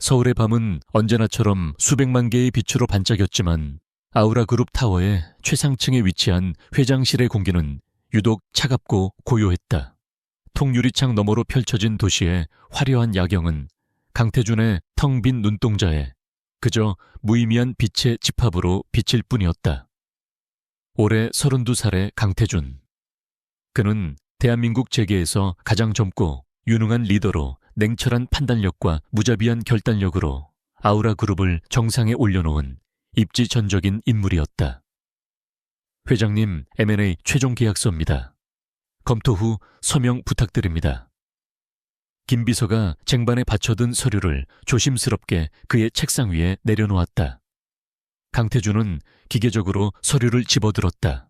서울의 밤은 언제나처럼 수백만 개의 빛으로 반짝였지만 아우라 그룹 타워의 최상층에 위치한 회장실의 공기는 유독 차갑고 고요했다. 통유리창 너머로 펼쳐진 도시의 화려한 야경은 강태준의 텅 빈 눈동자에 그저 무의미한 빛의 집합으로 비칠 뿐이었다. 올해 32살의 강태준. 그는 대한민국 재계에서 가장 젊고 유능한 리더로 냉철한 판단력과 무자비한 결단력으로 아우라 그룹을 정상에 올려놓은 입지전적인 인물이었다. 회장님, M&A 최종 계약서입니다. 검토 후 서명 부탁드립니다. 김 비서가 쟁반에 받쳐둔 서류를 조심스럽게 그의 책상 위에 내려놓았다. 강태준은 기계적으로 서류를 집어들었다.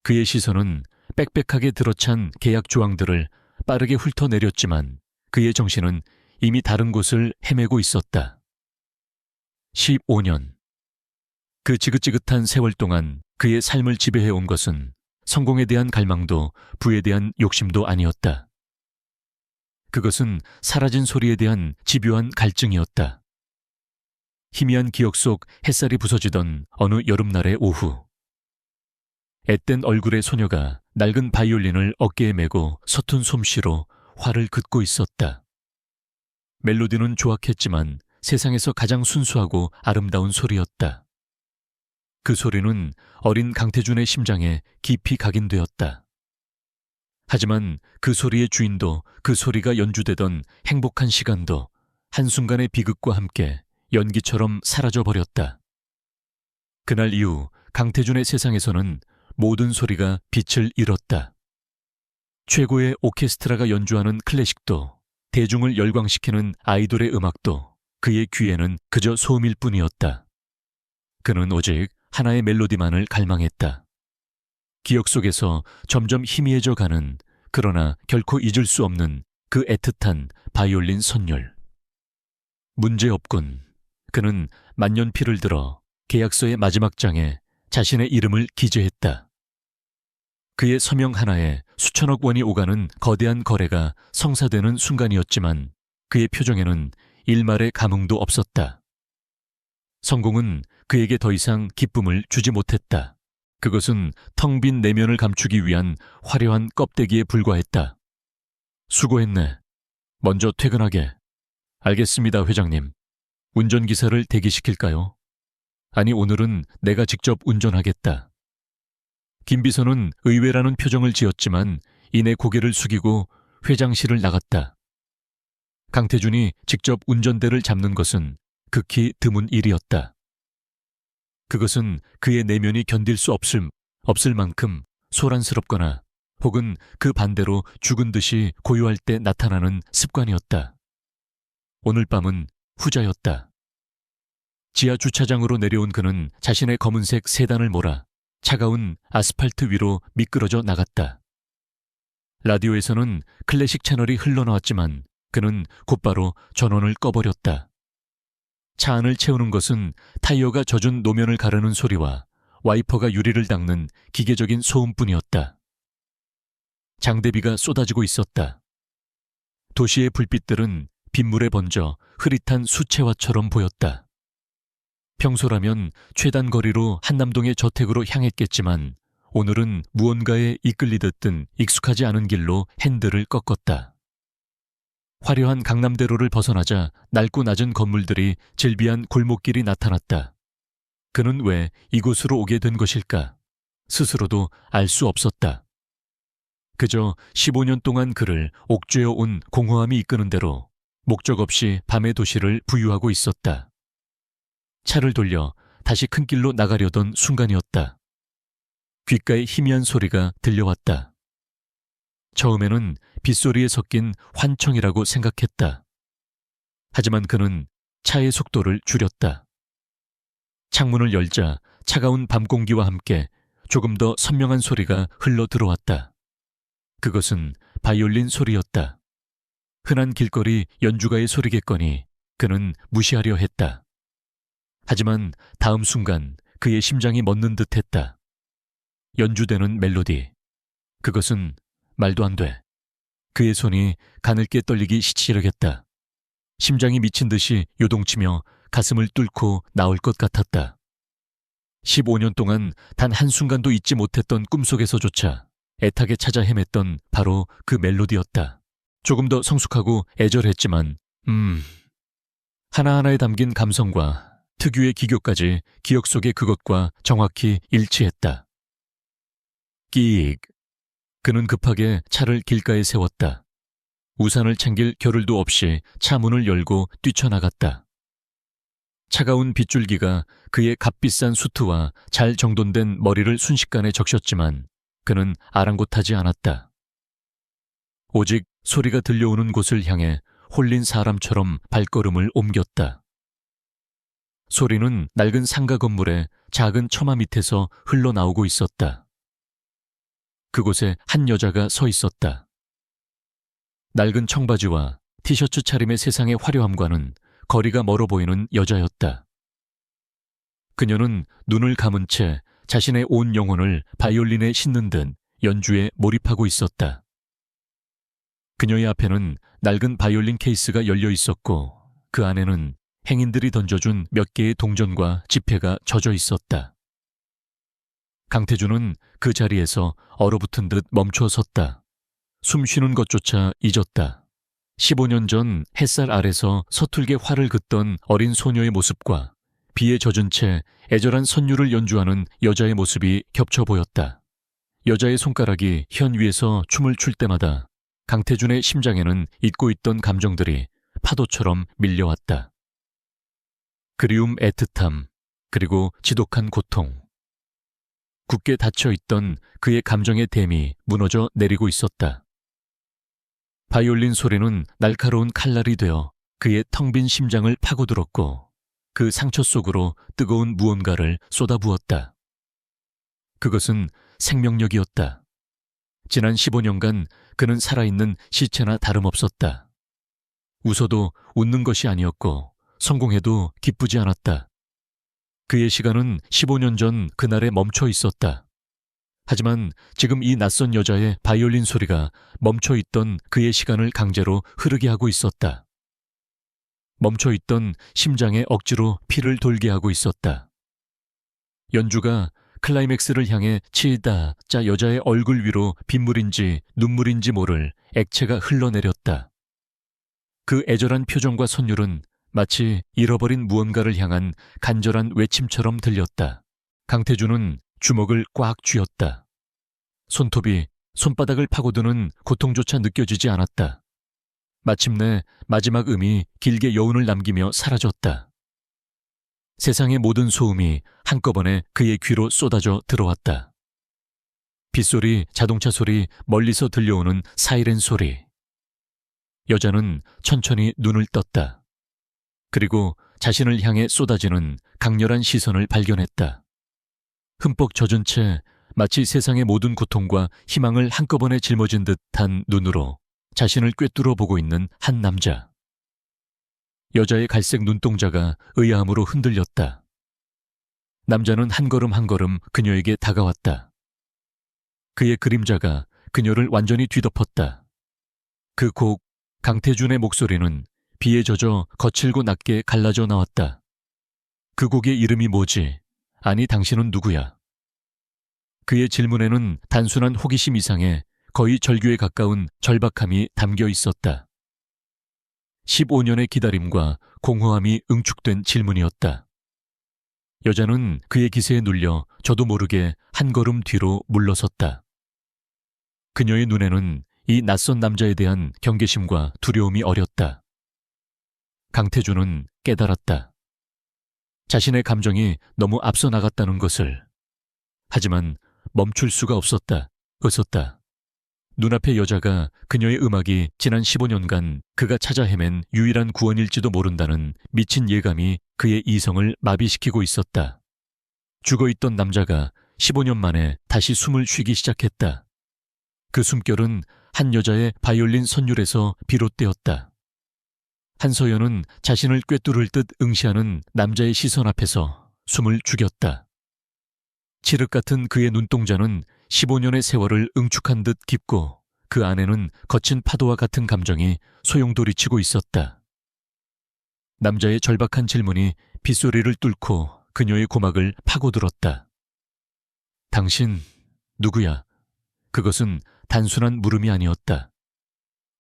그의 시선은 빽빽하게 들어찬 계약 조항들을 빠르게 훑어내렸지만 그의 정신은 이미 다른 곳을 헤매고 있었다. 15년. 그 지긋지긋한 세월 동안 그의 삶을 지배해온 것은 성공에 대한 갈망도 부에 대한 욕심도 아니었다. 그것은 사라진 소리에 대한 집요한 갈증이었다. 희미한 기억 속 햇살이 부서지던 어느 여름날의 오후. 앳된 얼굴의 소녀가 낡은 바이올린을 어깨에 메고 서툰 솜씨로 화를 긋고 있었다. 멜로디는 조악했지만 세상에서 가장 순수하고 아름다운 소리였다. 그 소리는 어린 강태준의 심장에 깊이 각인되었다. 하지만 그 소리의 주인도 그 소리가 연주되던 행복한 시간도 한순간의 비극과 함께 연기처럼 사라져버렸다. 그날 이후 강태준의 세상에서는 모든 소리가 빛을 잃었다. 최고의 오케스트라가 연주하는 클래식도 대중을 열광시키는 아이돌의 음악도 그의 귀에는 그저 소음일 뿐이었다. 그는 오직 하나의 멜로디만을 갈망했다. 기억 속에서 점점 희미해져 가는 그러나 결코 잊을 수 없는 그 애틋한 바이올린 선율. 문제없군. 그는 만년필을 들어 계약서의 마지막 장에 자신의 이름을 기재했다. 그의 서명 하나에 수천억 원이 오가는 거대한 거래가 성사되는 순간이었지만 그의 표정에는 일말의 감흥도 없었다. 성공은 그에게 더 이상 기쁨을 주지 못했다. 그것은 텅 빈 내면을 감추기 위한 화려한 껍데기에 불과했다. 수고했네. 먼저 퇴근하게. 알겠습니다, 회장님. 운전기사를 대기시킬까요? 아니, 오늘은 내가 직접 운전하겠다. 김 비서는 의외라는 표정을 지었지만 이내 고개를 숙이고 회장실을 나갔다. 강태준이 직접 운전대를 잡는 것은 극히 드문 일이었다. 그것은 그의 내면이 견딜 수 없을 만큼 소란스럽거나 혹은 그 반대로 죽은 듯이 고요할 때 나타나는 습관이었다. 오늘 밤은 후자였다. 지하 주차장으로 내려온 그는 자신의 검은색 세단을 몰아 차가운 아스팔트 위로 미끄러져 나갔다. 라디오에서는 클래식 채널이 흘러나왔지만 그는 곧바로 전원을 꺼버렸다. 차 안을 채우는 것은 타이어가 젖은 노면을 가르는 소리와 와이퍼가 유리를 닦는 기계적인 소음뿐이었다. 장대비가 쏟아지고 있었다. 도시의 불빛들은 빗물에 번져 흐릿한 수채화처럼 보였다. 평소라면 최단 거리로 한남동의 저택으로 향했겠지만 오늘은 무언가에 이끌리듯 든 익숙하지 않은 길로 핸들을 꺾었다. 화려한 강남대로를 벗어나자 낡고 낮은 건물들이 질비한 골목길이 나타났다. 그는 왜 이곳으로 오게 된 것일까? 스스로도 알 수 없었다. 그저 15년 동안 그를 옥죄어 온 공허함이 이끄는 대로 목적 없이 밤의 도시를 부유하고 있었다. 차를 돌려 다시 큰 길로 나가려던 순간이었다. 귓가에 희미한 소리가 들려왔다. 처음에는 빗소리에 섞인 환청이라고 생각했다. 하지만 그는 차의 속도를 줄였다. 창문을 열자 차가운 밤 공기와 함께 조금 더 선명한 소리가 흘러 들어왔다. 그것은 바이올린 소리였다. 흔한 길거리 연주가의 소리겠거니 그는 무시하려 했다. 하지만 다음 순간 그의 심장이 멎는 듯했다. 연주되는 멜로디. 그것은 말도 안 돼. 그의 손이 가늘게 떨리기 시작했다. 심장이 미친 듯이 요동치며 가슴을 뚫고 나올 것 같았다. 15년 동안 단 한순간도 잊지 못했던 꿈속에서조차 애타게 찾아 헤맸던 바로 그 멜로디였다. 조금 더 성숙하고 애절했지만 하나하나에 담긴 감성과 특유의 기교까지 기억 속의 그것과 정확히 일치했다. 끼익. 그는 급하게 차를 길가에 세웠다. 우산을 챙길 겨를도 없이 차 문을 열고 뛰쳐나갔다. 차가운 빗줄기가 그의 값비싼 수트와 잘 정돈된 머리를 순식간에 적셨지만 그는 아랑곳하지 않았다. 오직 소리가 들려오는 곳을 향해 홀린 사람처럼 발걸음을 옮겼다. 소리는 낡은 상가 건물의 작은 처마 밑에서 흘러나오고 있었다. 그곳에 한 여자가 서 있었다. 낡은 청바지와 티셔츠 차림의 세상의 화려함과는 거리가 멀어 보이는 여자였다. 그녀는 눈을 감은 채 자신의 온 영혼을 바이올린에 싣는 듯 연주에 몰입하고 있었다. 그녀의 앞에는 낡은 바이올린 케이스가 열려 있었고 그 안에는 행인들이 던져준 몇 개의 동전과 지폐가 젖어 있었다. 강태준은 그 자리에서 얼어붙은 듯 멈춰 섰다. 숨 쉬는 것조차 잊었다. 15년 전 햇살 아래서 서툴게 활을 긋던 어린 소녀의 모습과 비에 젖은 채 애절한 선율을 연주하는 여자의 모습이 겹쳐 보였다. 여자의 손가락이 현 위에서 춤을 출 때마다 강태준의 심장에는 잊고 있던 감정들이 파도처럼 밀려왔다. 그리움, 애틋함, 그리고 지독한 고통. 굳게 닫혀있던 그의 감정의 댐이 무너져 내리고 있었다. 바이올린 소리는 날카로운 칼날이 되어 그의 텅 빈 심장을 파고들었고 그 상처 속으로 뜨거운 무언가를 쏟아부었다. 그것은 생명력이었다. 지난 15년간 그는 살아있는 시체나 다름없었다. 웃어도 웃는 것이 아니었고 성공해도 기쁘지 않았다. 그의 시간은 15년 전 그날에 멈춰 있었다. 하지만 지금 이 낯선 여자의 바이올린 소리가 멈춰있던 그의 시간을 강제로 흐르게 하고 있었다. 멈춰있던 심장에 억지로 피를 돌게 하고 있었다. 연주가 클라이맥스를 향해 치이다 짜 여자의 얼굴 위로 빗물인지 눈물인지 모를 액체가 흘러내렸다. 그 애절한 표정과 선율은 마치 잃어버린 무언가를 향한 간절한 외침처럼 들렸다. 강태준은 주먹을 꽉 쥐었다. 손톱이 손바닥을 파고드는 고통조차 느껴지지 않았다. 마침내 마지막 음이 길게 여운을 남기며 사라졌다. 세상의 모든 소음이 한꺼번에 그의 귀로 쏟아져 들어왔다. 빗소리, 자동차 소리, 멀리서 들려오는 사이렌 소리. 여자는 천천히 눈을 떴다. 그리고 자신을 향해 쏟아지는 강렬한 시선을 발견했다. 흠뻑 젖은 채 마치 세상의 모든 고통과 희망을 한꺼번에 짊어진 듯한 눈으로 자신을 꿰뚫어 보고 있는 한 남자. 여자의 갈색 눈동자가 의아함으로 흔들렸다. 남자는 한 걸음 한 걸음 그녀에게 다가왔다. 그의 그림자가 그녀를 완전히 뒤덮었다. 그 곡, 강태준의 목소리는 비에 젖어 거칠고 낮게 갈라져 나왔다. 그 곡의 이름이 뭐지? 아니, 당신은 누구야? 그의 질문에는 단순한 호기심 이상의 거의 절규에 가까운 절박함이 담겨 있었다. 15년의 기다림과 공허함이 응축된 질문이었다. 여자는 그의 기세에 눌려 저도 모르게 한 걸음 뒤로 물러섰다. 그녀의 눈에는 이 낯선 남자에 대한 경계심과 두려움이 어렸다. 강태준은 깨달았다. 자신의 감정이 너무 앞서 나갔다는 것을. 하지만 멈출 수가 없었다. 웃었다. 눈앞의 여자가 그녀의 음악이 지난 15년간 그가 찾아 헤맨 유일한 구원일지도 모른다는 미친 예감이 그의 이성을 마비시키고 있었다. 죽어있던 남자가 15년 만에 다시 숨을 쉬기 시작했다. 그 숨결은 한 여자의 바이올린 선율에서 비롯되었다. 한서연은 자신을 꿰뚫을 듯 응시하는 남자의 시선 앞에서 숨을 죽였다. 칠흑 같은 그의 눈동자는 15년의 세월을 응축한 듯 깊고 그 안에는 거친 파도와 같은 감정이 소용돌이치고 있었다. 남자의 절박한 질문이 빗소리를 뚫고 그녀의 고막을 파고들었다. 당신 누구야? 그것은 단순한 물음이 아니었다.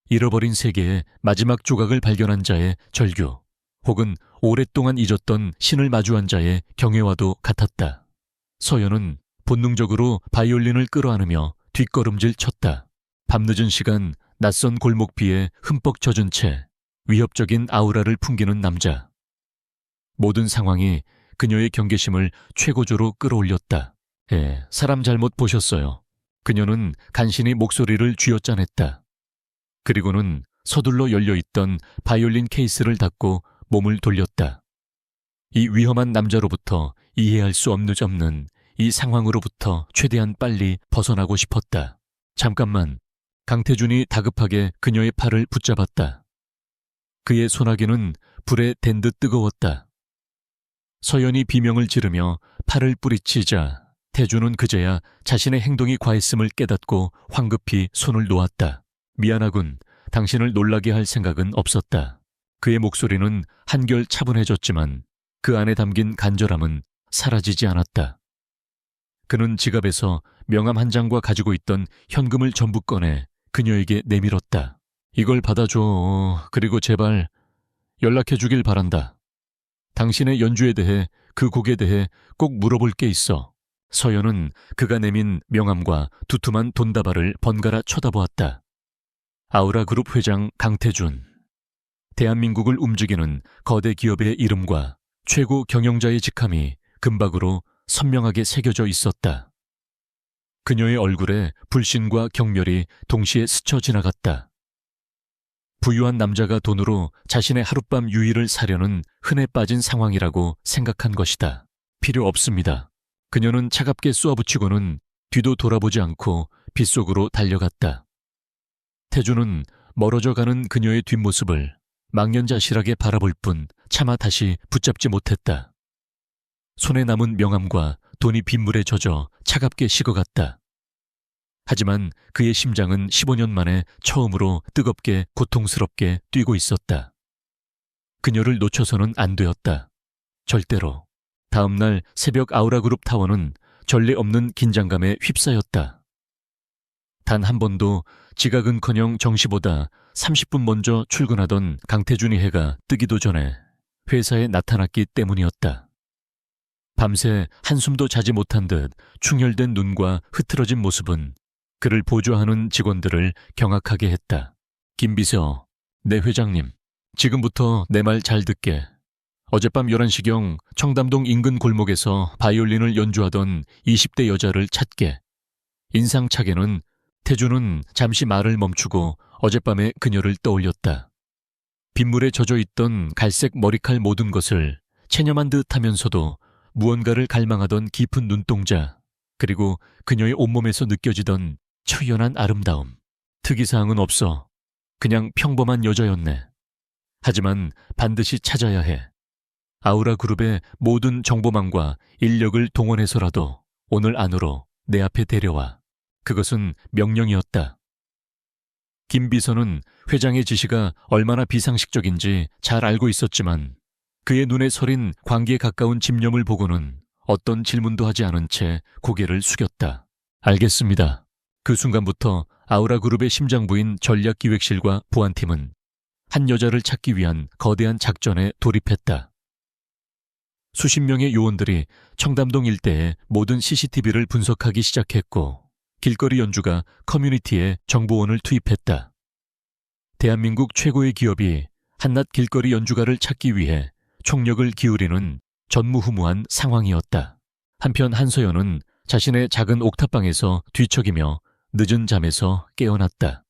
잃어버린 세계의 마지막 조각을 발견한 자의 절규, 혹은 오랫동안 잊었던 신을 마주한 자의 경외와도 같았다. 서연은 본능적으로 바이올린을 끌어안으며 뒷걸음질 쳤다. 밤늦은 시간 낯선 골목비에 흠뻑 젖은 채 위협적인 아우라를 풍기는 남자. 모든 상황이 그녀의 경계심을 최고조로 끌어올렸다. 사람 잘못 보셨어요. 그녀는 간신히 목소리를 쥐어짜냈다. 그리고는 서둘러 열려있던 바이올린 케이스를 닫고 몸을 돌렸다. 이 위험한 남자로부터 이해할 수 없는 이 상황으로부터 최대한 빨리 벗어나고 싶었다. 잠깐만. 강태준이 다급하게 그녀의 팔을 붙잡았다. 그의 소나기는 불에 댄 듯 뜨거웠다. 서연이 비명을 지르며 팔을 뿌리치자 태준은 그제야 자신의 행동이 과했음을 깨닫고 황급히 손을 놓았다. 미안하군. 당신을 놀라게 할 생각은 없었다. 그의 목소리는 한결 차분해졌지만 그 안에 담긴 간절함은 사라지지 않았다. 그는 지갑에서 명함 한 장과 가지고 있던 현금을 전부 꺼내 그녀에게 내밀었다. 이걸 받아줘. 그리고 제발 연락해 주길 바란다. 당신의 연주에 대해, 그 곡에 대해 꼭 물어볼 게 있어. 서연은 그가 내민 명함과 두툼한 돈다발을 번갈아 쳐다보았다. 아우라그룹 회장 강태준. 대한민국을 움직이는 거대 기업의 이름과 최고 경영자의 직함이 금박으로 선명하게 새겨져 있었다. 그녀의 얼굴에 불신과 경멸이 동시에 스쳐 지나갔다. 부유한 남자가 돈으로 자신의 하룻밤 유의를 사려는 흔해 빠진 상황이라고 생각한 것이다. 필요 없습니다. 그녀는 차갑게 쏘아붙이고는 뒤도 돌아보지 않고 빗속으로 달려갔다. 태준은 멀어져 가는 그녀의 뒷모습을 망연자실하게 바라볼 뿐 차마 다시 붙잡지 못했다. 손에 남은 명함과 돈이 빗물에 젖어 차갑게 식어갔다. 하지만 그의 심장은 15년 만에 처음으로 뜨겁게 고통스럽게 뛰고 있었다. 그녀를 놓쳐서는 안 되었다. 절대로. 다음 날 새벽 아우라그룹 타워는 전례 없는 긴장감에 휩싸였다. 단 한 번도 지각은커녕 정시보다 30분 먼저 출근하던 강태준이 해가 뜨기도 전에 회사에 나타났기 때문이었다. 밤새 한숨도 자지 못한 듯 충혈된 눈과 흐트러진 모습은 그를 보조하는 직원들을 경악하게 했다. 김 비서, 내 회장님, 지금부터 내 말 잘 듣게. 어젯밤 11시경 청담동 인근 골목에서 바이올린을 연주하던 20대 여자를 찾게. 인상착에는 태준은 잠시 말을 멈추고 어젯밤의 그녀를 떠올렸다. 빗물에 젖어있던 갈색 머리칼 모든 것을 체념한 듯 하면서도 무언가를 갈망하던 깊은 눈동자, 그리고 그녀의 온몸에서 느껴지던 초연한 아름다움. 특이사항은 없어. 그냥 평범한 여자였네. 하지만 반드시 찾아야 해. 아우라그룹의 모든 정보망과 인력을 동원해서라도 오늘 안으로 내 앞에 데려와. 그것은 명령이었다. 김 비서는 회장의 지시가 얼마나 비상식적인지 잘 알고 있었지만 그의 눈에 서린 광기에 가까운 집념을 보고는 어떤 질문도 하지 않은 채 고개를 숙였다. 알겠습니다. 그 순간부터 아우라그룹의 심장부인 전략기획실과 보안팀은 한 여자를 찾기 위한 거대한 작전에 돌입했다. 수십 명의 요원들이 청담동 일대의 모든 CCTV를 분석하기 시작했고 길거리 연주가 커뮤니티에 정보원을 투입했다. 대한민국 최고의 기업이 한낱 길거리 연주가를 찾기 위해 총력을 기울이는 전무후무한 상황이었다. 한편 한서연은 자신의 작은 옥탑방에서 뒤척이며 늦은 잠에서 깨어났다.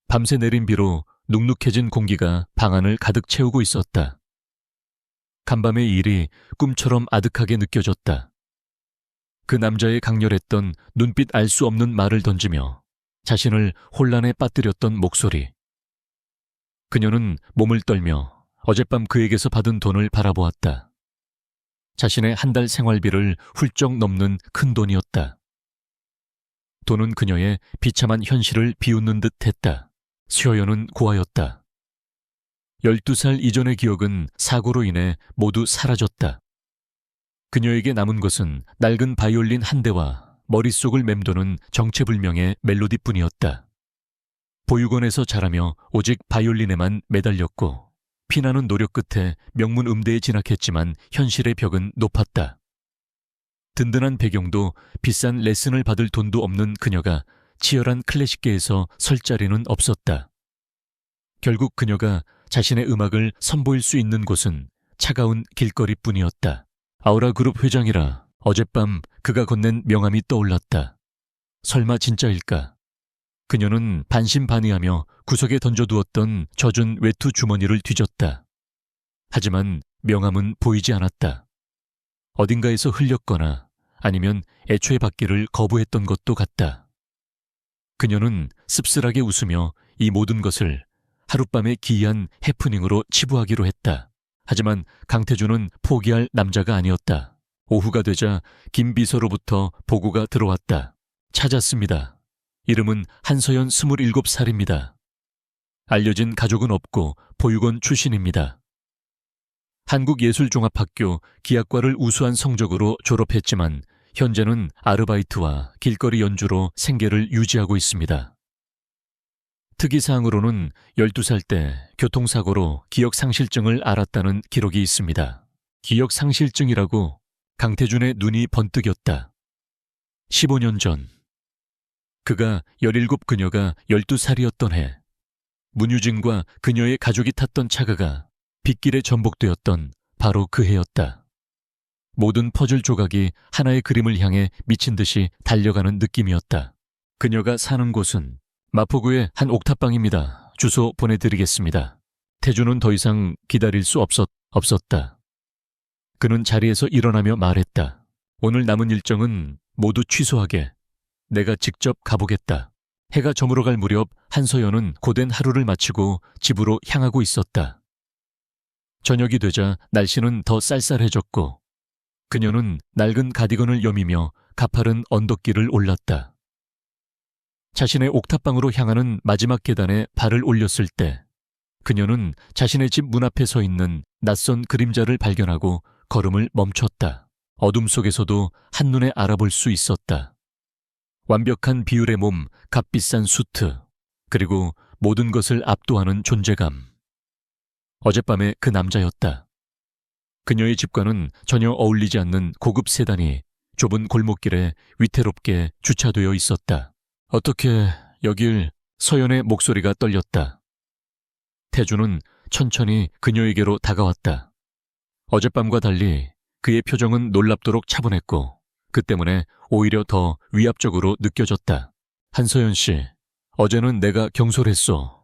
밤새 내린 비로 눅눅해진 공기가 방 안을 가득 채우고 있었다. 간밤의 일이 꿈처럼 아득하게 느껴졌다. 그 남자의 강렬했던 눈빛 알 수 없는 말을 던지며 자신을 혼란에 빠뜨렸던 목소리. 그녀는 몸을 떨며 어젯밤 그에게서 받은 돈을 바라보았다. 자신의 한 달 생활비를 훌쩍 넘는 큰 돈이었다. 돈은 그녀의 비참한 현실을 비웃는 듯 했다. 수여연은 고하였다. 12살 이전의 기억은 사고로 인해 모두 사라졌다. 그녀에게 남은 것은 낡은 바이올린 한 대와 머릿속을 맴도는 정체불명의 멜로디뿐이었다. 보육원에서 자라며 오직 바이올린에만 매달렸고 피나는 노력 끝에 명문 음대에 진학했지만 현실의 벽은 높았다. 든든한 배경도 비싼 레슨을 받을 돈도 없는 그녀가 치열한 클래식계에서 설 자리는 없었다. 결국 그녀가 자신의 음악을 선보일 수 있는 곳은 차가운 길거리뿐이었다. 아우라 그룹 회장이라 어젯밤 그가 건넨 명함이 떠올랐다. 설마 진짜일까? 그녀는 반신반의하며 구석에 던져두었던 젖은 외투 주머니를 뒤졌다. 하지만 명함은 보이지 않았다. 어딘가에서 흘렸거나 아니면 애초에 받기를 거부했던 것도 같다. 그녀는 씁쓸하게 웃으며 이 모든 것을 하룻밤의 기이한 해프닝으로 치부하기로 했다. 하지만 강태준은 포기할 남자가 아니었다. 오후가 되자 김 비서로부터 보고가 들어왔다. 찾았습니다. 이름은 한서연 27살입니다. 알려진 가족은 없고 보육원 출신입니다. 한국예술종합학교 기악과를 우수한 성적으로 졸업했지만 현재는 아르바이트와 길거리 연주로 생계를 유지하고 있습니다. 특이사항으로는 12살 때 교통사고로 기억상실증을 앓았다는 기록이 있습니다. 기억상실증이라고 강태준의 눈이 번뜩였다. 15년 전 그가 17 그녀가 12살이었던 해 문유진과 그녀의 가족이 탔던 차가 빗길에 전복되었던 바로 그 해였다. 모든 퍼즐 조각이 하나의 그림을 향해 미친 듯이 달려가는 느낌이었다. 그녀가 사는 곳은 마포구의 한 옥탑방입니다. 주소 보내드리겠습니다. 태준은 더 이상 기다릴 수 없었다. 그는 자리에서 일어나며 말했다. 오늘 남은 일정은 모두 취소하게. 내가 직접 가보겠다. 해가 저물어갈 무렵 한서연은 고된 하루를 마치고 집으로 향하고 있었다. 저녁이 되자 날씨는 더 쌀쌀해졌고 그녀는 낡은 가디건을 여미며 가파른 언덕길을 올랐다. 자신의 옥탑방으로 향하는 마지막 계단에 발을 올렸을 때 그녀는 자신의 집 문 앞에 서 있는 낯선 그림자를 발견하고 걸음을 멈췄다. 어둠 속에서도 한눈에 알아볼 수 있었다. 완벽한 비율의 몸, 값비싼 수트, 그리고 모든 것을 압도하는 존재감. 어젯밤의 그 남자였다. 그녀의 집과는 전혀 어울리지 않는 고급 세단이 좁은 골목길에 위태롭게 주차되어 있었다. 어떻게 여길... 서연의 목소리가 떨렸다. 태준은 천천히 그녀에게로 다가왔다. 어젯밤과 달리 그의 표정은 놀랍도록 차분했고 그 때문에 오히려 더 위압적으로 느껴졌다. 한서연 씨, 어제는 내가 경솔했소.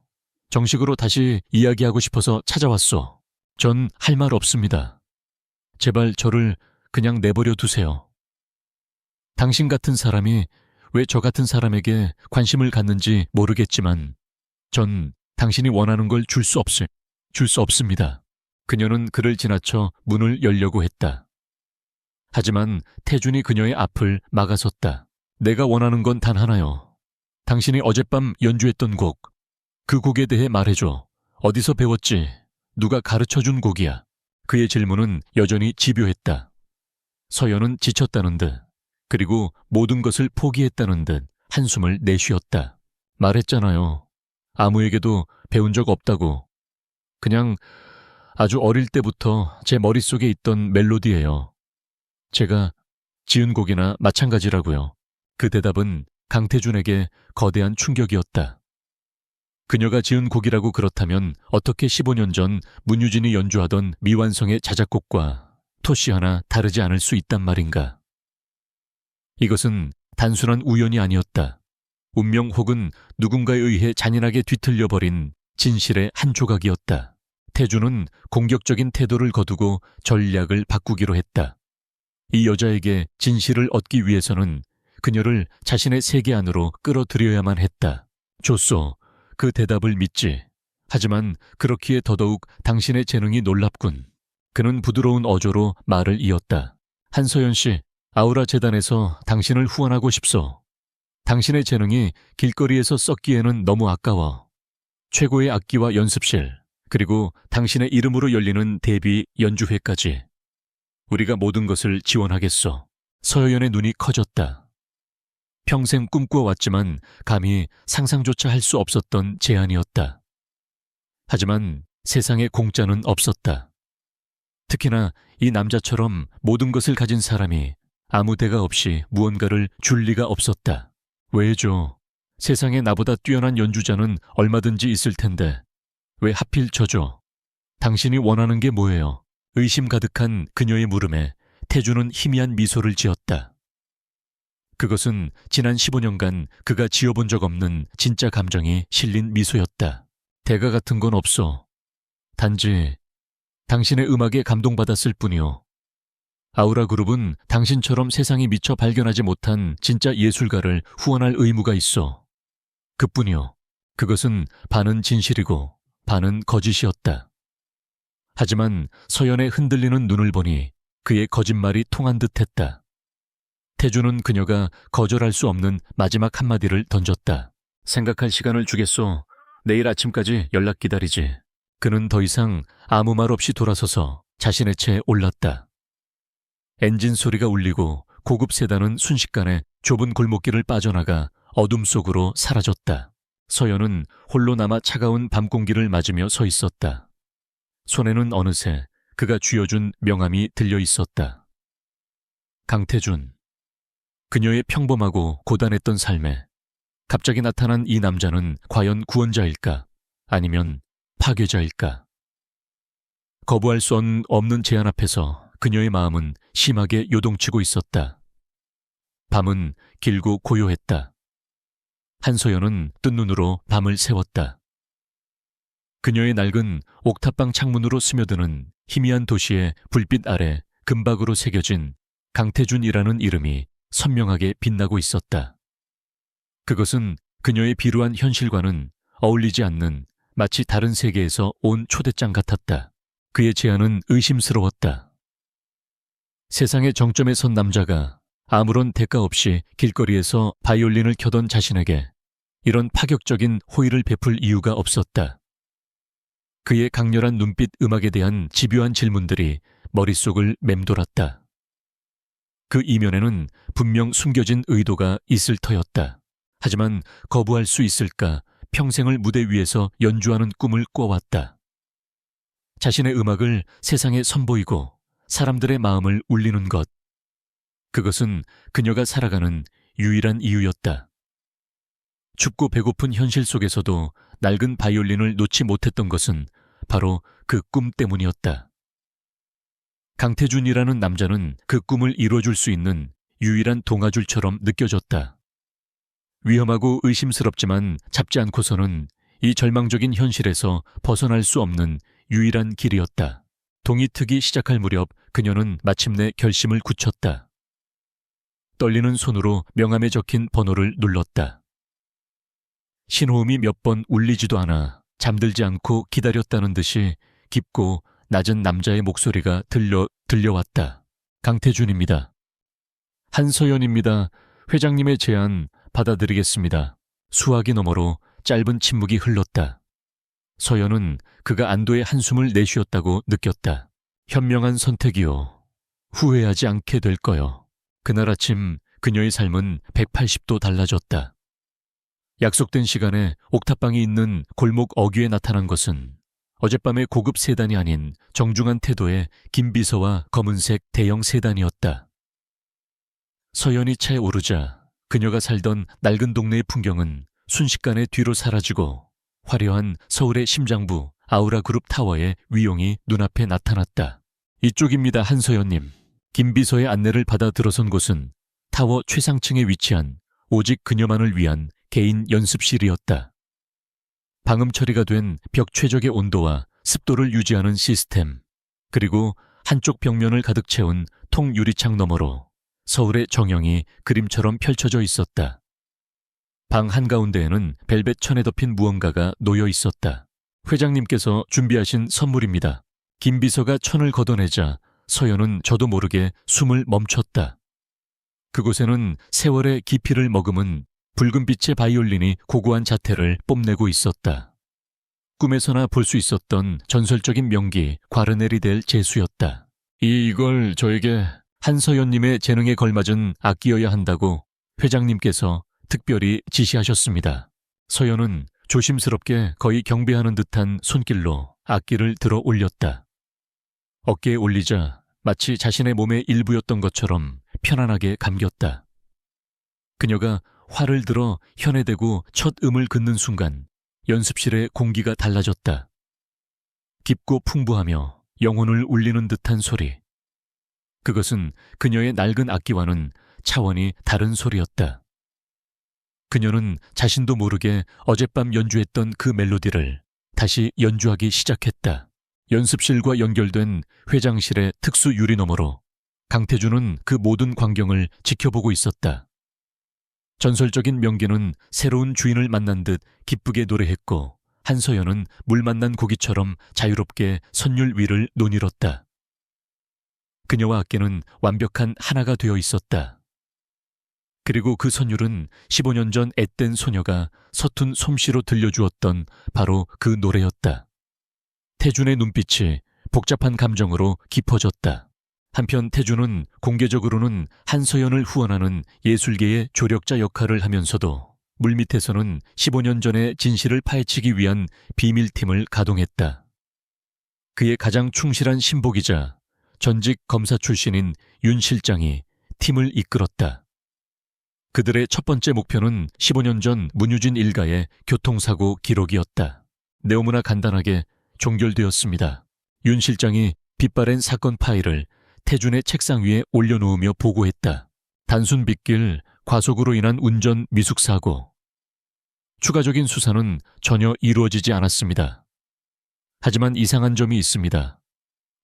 정식으로 다시 이야기하고 싶어서 찾아왔소. 전 할 말 없습니다. 제발 저를 그냥 내버려 두세요. 당신 같은 사람이 왜 저 같은 사람에게 관심을 갖는지 모르겠지만 전 당신이 원하는 걸 줄 수 없습니다. 그녀는 그를 지나쳐 문을 열려고 했다. 하지만 태준이 그녀의 앞을 막아섰다. 내가 원하는 건 단 하나요. 당신이 어젯밤 연주했던 곡, 그 곡에 대해 말해줘. 어디서 배웠지? 누가 가르쳐준 곡이야? 그의 질문은 여전히 집요했다. 서연은 지쳤다는 듯, 그리고 모든 것을 포기했다는 듯 한숨을 내쉬었다. 말했잖아요. 아무에게도 배운 적 없다고. 그냥 아주 어릴 때부터 제 머릿속에 있던 멜로디예요. 제가 지은 곡이나 마찬가지라고요. 그 대답은 강태준에게 거대한 충격이었다. 그녀가 지은 곡이라고 그렇다면 어떻게 15년 전 문유진이 연주하던 미완성의 자작곡과 토시 하나 다르지 않을 수 있단 말인가. 이것은 단순한 우연이 아니었다. 운명 혹은 누군가에 의해 잔인하게 뒤틀려버린 진실의 한 조각이었다. 태준은 공격적인 태도를 거두고 전략을 바꾸기로 했다. 이 여자에게 진실을 얻기 위해서는 그녀를 자신의 세계 안으로 끌어들여야만 했다. 좋소. 그 대답을 믿지. 하지만 그렇기에 더더욱 당신의 재능이 놀랍군. 그는 부드러운 어조로 말을 이었다. 한서연 씨, 아우라 재단에서 당신을 후원하고 싶소. 당신의 재능이 길거리에서 썩기에는 너무 아까워. 최고의 악기와 연습실, 그리고 당신의 이름으로 열리는 데뷔 연주회까지 우리가 모든 것을 지원하겠소. 서여연의 눈이 커졌다. 평생 꿈꾸어왔지만 감히 상상조차 할 수 없었던 제안이었다. 하지만 세상에 공짜는 없었다. 특히나 이 남자처럼 모든 것을 가진 사람이 아무 대가 없이 무언가를 줄 리가 없었다. 왜죠? 세상에 나보다 뛰어난 연주자는 얼마든지 있을 텐데 왜 하필 저죠? 당신이 원하는 게 뭐예요? 의심 가득한 그녀의 물음에 태주는 희미한 미소를 지었다. 그것은 지난 15년간 그가 지어본 적 없는 진짜 감정이 실린 미소였다. 대가 같은 건 없어. 단지 당신의 음악에 감동받았을 뿐이요. 아우라 그룹은 당신처럼 세상이 미처 발견하지 못한 진짜 예술가를 후원할 의무가 있어. 그뿐이요. 그것은 반은 진실이고 반은 거짓이었다. 하지만 서연의 흔들리는 눈을 보니 그의 거짓말이 통한 듯했다. 태주는 그녀가 거절할 수 없는 마지막 한마디를 던졌다. 생각할 시간을 주겠소. 내일 아침까지 연락 기다리지. 그는 더 이상 아무 말 없이 돌아서서 자신의 채에 올랐다. 엔진 소리가 울리고 고급 세단은 순식간에 좁은 골목길을 빠져나가 어둠 속으로 사라졌다. 서연은 홀로 남아 차가운 밤 공기를 맞으며 서 있었다. 손에는 어느새 그가 쥐어준 명함이 들려 있었다. 강태준. 그녀의 평범하고 고단했던 삶에 갑자기 나타난 이 남자는 과연 구원자일까? 아니면 파괴자일까? 거부할 수 없는 제안 앞에서 그녀의 마음은 심하게 요동치고 있었다. 밤은 길고 고요했다. 한소연은 뜬 눈으로 밤을 새웠다. 그녀의 낡은 옥탑방 창문으로 스며드는 희미한 도시의 불빛 아래 금박으로 새겨진 강태준이라는 이름이 선명하게 빛나고 있었다. 그것은 그녀의 비루한 현실과는 어울리지 않는 마치 다른 세계에서 온 초대장 같았다. 그의 제안은 의심스러웠다. 세상의 정점에 선 남자가 아무런 대가 없이 길거리에서 바이올린을 켜던 자신에게 이런 파격적인 호의를 베풀 이유가 없었다. 그의 강렬한 눈빛 음악에 대한 집요한 질문들이 머릿속을 맴돌았다. 그 이면에는 분명 숨겨진 의도가 있을 터였다. 하지만 거부할 수 있을까? 평생을 무대 위에서 연주하는 꿈을 꿔왔다. 자신의 음악을 세상에 선보이고 사람들의 마음을 울리는 것. 그것은 그녀가 살아가는 유일한 이유였다. 춥고 배고픈 현실 속에서도 낡은 바이올린을 놓지 못했던 것은 바로 그 꿈 때문이었다. 강태준이라는 남자는 그 꿈을 이뤄줄 수 있는 유일한 동아줄처럼 느껴졌다. 위험하고 의심스럽지만 잡지 않고서는 이 절망적인 현실에서 벗어날 수 없는 유일한 길이었다. 동이 트기 시작할 무렵 그녀는 마침내 결심을 굳혔다. 떨리는 손으로 명함에 적힌 번호를 눌렀다. 신호음이 몇 번 울리지도 않아 잠들지 않고 기다렸다는 듯이 깊고 낮은 남자의 목소리가 들려왔다. 강태준입니다. 한서연입니다. 회장님의 제안 받아들이겠습니다. 수화기 너머로 짧은 침묵이 흘렀다. 서연은 그가 안도의 한숨을 내쉬었다고 느꼈다. 현명한 선택이요. 후회하지 않게 될 거요. 그날 아침 그녀의 삶은 180도 달라졌다. 약속된 시간에 옥탑방이 있는 골목 어귀에 나타난 것은 어젯밤의 고급 세단이 아닌 정중한 태도의 김비서와 검은색 대형 세단이었다. 서연이 차에 오르자 그녀가 살던 낡은 동네의 풍경은 순식간에 뒤로 사라지고 화려한 서울의 심장부 아우라 그룹 타워의 위용이 눈앞에 나타났다. 이쪽입니다, 한서연님. 김비서의 안내를 받아 들어선 곳은 타워 최상층에 위치한 오직 그녀만을 위한 개인 연습실이었다. 방음 처리가 된 벽 최적의 온도와 습도를 유지하는 시스템, 그리고 한쪽 벽면을 가득 채운 통유리창 너머로 서울의 정형이 그림처럼 펼쳐져 있었다. 방 한가운데에는 벨벳 천에 덮인 무언가가 놓여 있었다. 회장님께서 준비하신 선물입니다. 김비서가 천을 걷어내자 서연은 저도 모르게 숨을 멈췄다. 그곳에는 세월의 깊이를 머금은 붉은 빛의 바이올린이 고고한 자태를 뽐내고 있었다. 꿈에서나 볼 수 있었던 전설적인 명기 과르넬이 될 재수였다. 이걸 저에게 한서연님의 재능에 걸맞은 악기여야 한다고 회장님께서 특별히 지시하셨습니다. 서연은 조심스럽게 거의 경배하는 듯한 손길로 악기를 들어 올렸다. 어깨에 올리자 마치 자신의 몸의 일부였던 것처럼 편안하게 감겼다. 그녀가 활을 들어 현에 대고 첫 음을 긋는 순간 연습실의 공기가 달라졌다. 깊고 풍부하며 영혼을 울리는 듯한 소리. 그것은 그녀의 낡은 악기와는 차원이 다른 소리였다. 그녀는 자신도 모르게 어젯밤 연주했던 그 멜로디를 다시 연주하기 시작했다. 연습실과 연결된 회장실의 특수 유리 너머로 강태준은 그 모든 광경을 지켜보고 있었다. 전설적인 명기는 새로운 주인을 만난 듯 기쁘게 노래했고 한서연은 물 만난 고기처럼 자유롭게 선율 위를 논일었다. 그녀와 악기는 완벽한 하나가 되어 있었다. 그리고 그 선율은 15년 전 앳된 소녀가 서툰 솜씨로 들려주었던 바로 그 노래였다. 태준의 눈빛이 복잡한 감정으로 깊어졌다. 한편 태준은 공개적으로는 한서연을 후원하는 예술계의 조력자 역할을 하면서도 물밑에서는 15년 전의 진실을 파헤치기 위한 비밀팀을 가동했다. 그의 가장 충실한 신복이자 전직 검사 출신인 윤 실장이 팀을 이끌었다. 그들의 첫 번째 목표는 15년 전 문유진 일가의 교통사고 기록이었다. 너무나 간단하게 종결되었습니다. 윤 실장이 빛바랜 사건 파일을 태준의 책상 위에 올려놓으며 보고했다. 단순 빗길, 과속으로 인한 운전 미숙사고. 추가적인 수사는 전혀 이루어지지 않았습니다. 하지만 이상한 점이 있습니다.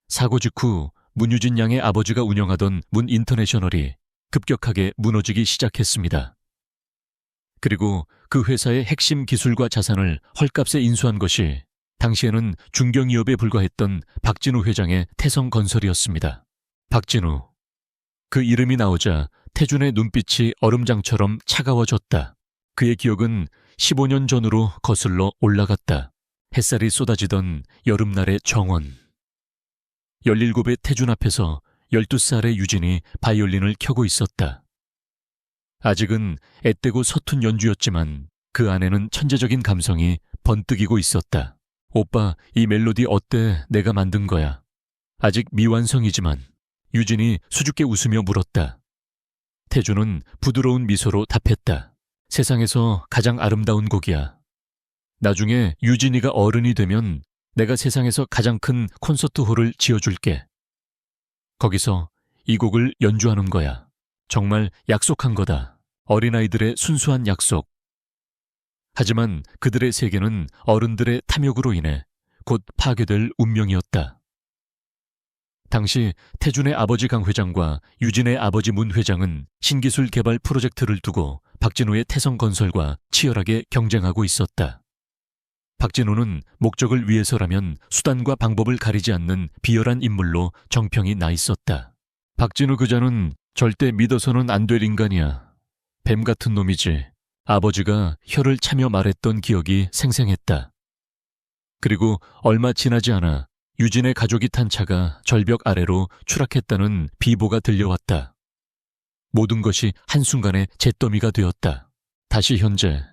사고 직후 문유진 양의 아버지가 운영하던 문 인터내셔널이 급격하게 무너지기 시작했습니다. 그리고 그 회사의 핵심 기술과 자산을 헐값에 인수한 것이 당시에는 중견기업에 불과했던 박진우 회장의 태성건설이었습니다. 박진우. 그 이름이 나오자 태준의 눈빛이 얼음장처럼 차가워졌다. 그의 기억은 15년 전으로 거슬러 올라갔다. 햇살이 쏟아지던 여름날의 정원. 17의 태준 앞에서 12살의 유진이 바이올린을 켜고 있었다. 아직은 앳되고 서툰 연주였지만 그 안에는 천재적인 감성이 번뜩이고 있었다. 오빠, 이 멜로디 어때? 내가 만든 거야. 아직 미완성이지만 유진이 수줍게 웃으며 물었다. 태준은 부드러운 미소로 답했다. 세상에서 가장 아름다운 곡이야. 나중에 유진이가 어른이 되면 내가 세상에서 가장 큰 콘서트홀을 지어줄게. 거기서 이 곡을 연주하는 거야. 정말 약속한 거다. 어린아이들의 순수한 약속. 하지만 그들의 세계는 어른들의 탐욕으로 인해 곧 파괴될 운명이었다. 당시 태준의 아버지 강 회장과 유진의 아버지 문 회장은 신기술 개발 프로젝트를 두고 박진우의 태성건설과 치열하게 경쟁하고 있었다. 박진우는 목적을 위해서라면 수단과 방법을 가리지 않는 비열한 인물로 정평이 나 있었다. 박진우 그자는 절대 믿어서는 안 될 인간이야. 뱀 같은 놈이지. 아버지가 혀를 차며 말했던 기억이 생생했다. 그리고 얼마 지나지 않아 유진의 가족이 탄 차가 절벽 아래로 추락했다는 비보가 들려왔다. 모든 것이 한순간에 잿더미가 되었다. 다시 현재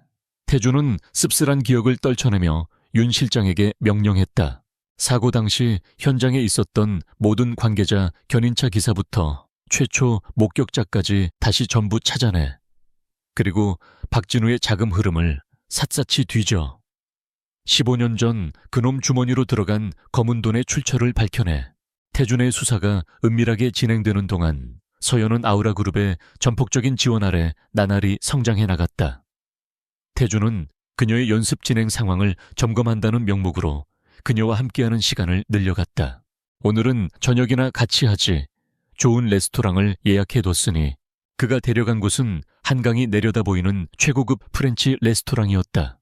태준은 씁쓸한 기억을 떨쳐내며 윤 실장에게 명령했다. 사고 당시 현장에 있었던 모든 관계자 견인차 기사부터 최초 목격자까지 다시 전부 찾아내. 그리고 박진우의 자금 흐름을 샅샅이 뒤져 15년 전 그놈 주머니로 들어간 검은 돈의 출처를 밝혀내. 태준의 수사가 은밀하게 진행되는 동안 서연은 아우라그룹의 전폭적인 지원 아래 나날이 성장해 나갔다. 태준은 그녀의 연습 진행 상황을 점검한다는 명목으로 그녀와 함께하는 시간을 늘려갔다. 오늘은 저녁이나 같이 하지. 좋은 레스토랑을 예약해뒀으니 그가 데려간 곳은 한강이 내려다 보이는 최고급 프렌치 레스토랑이었다.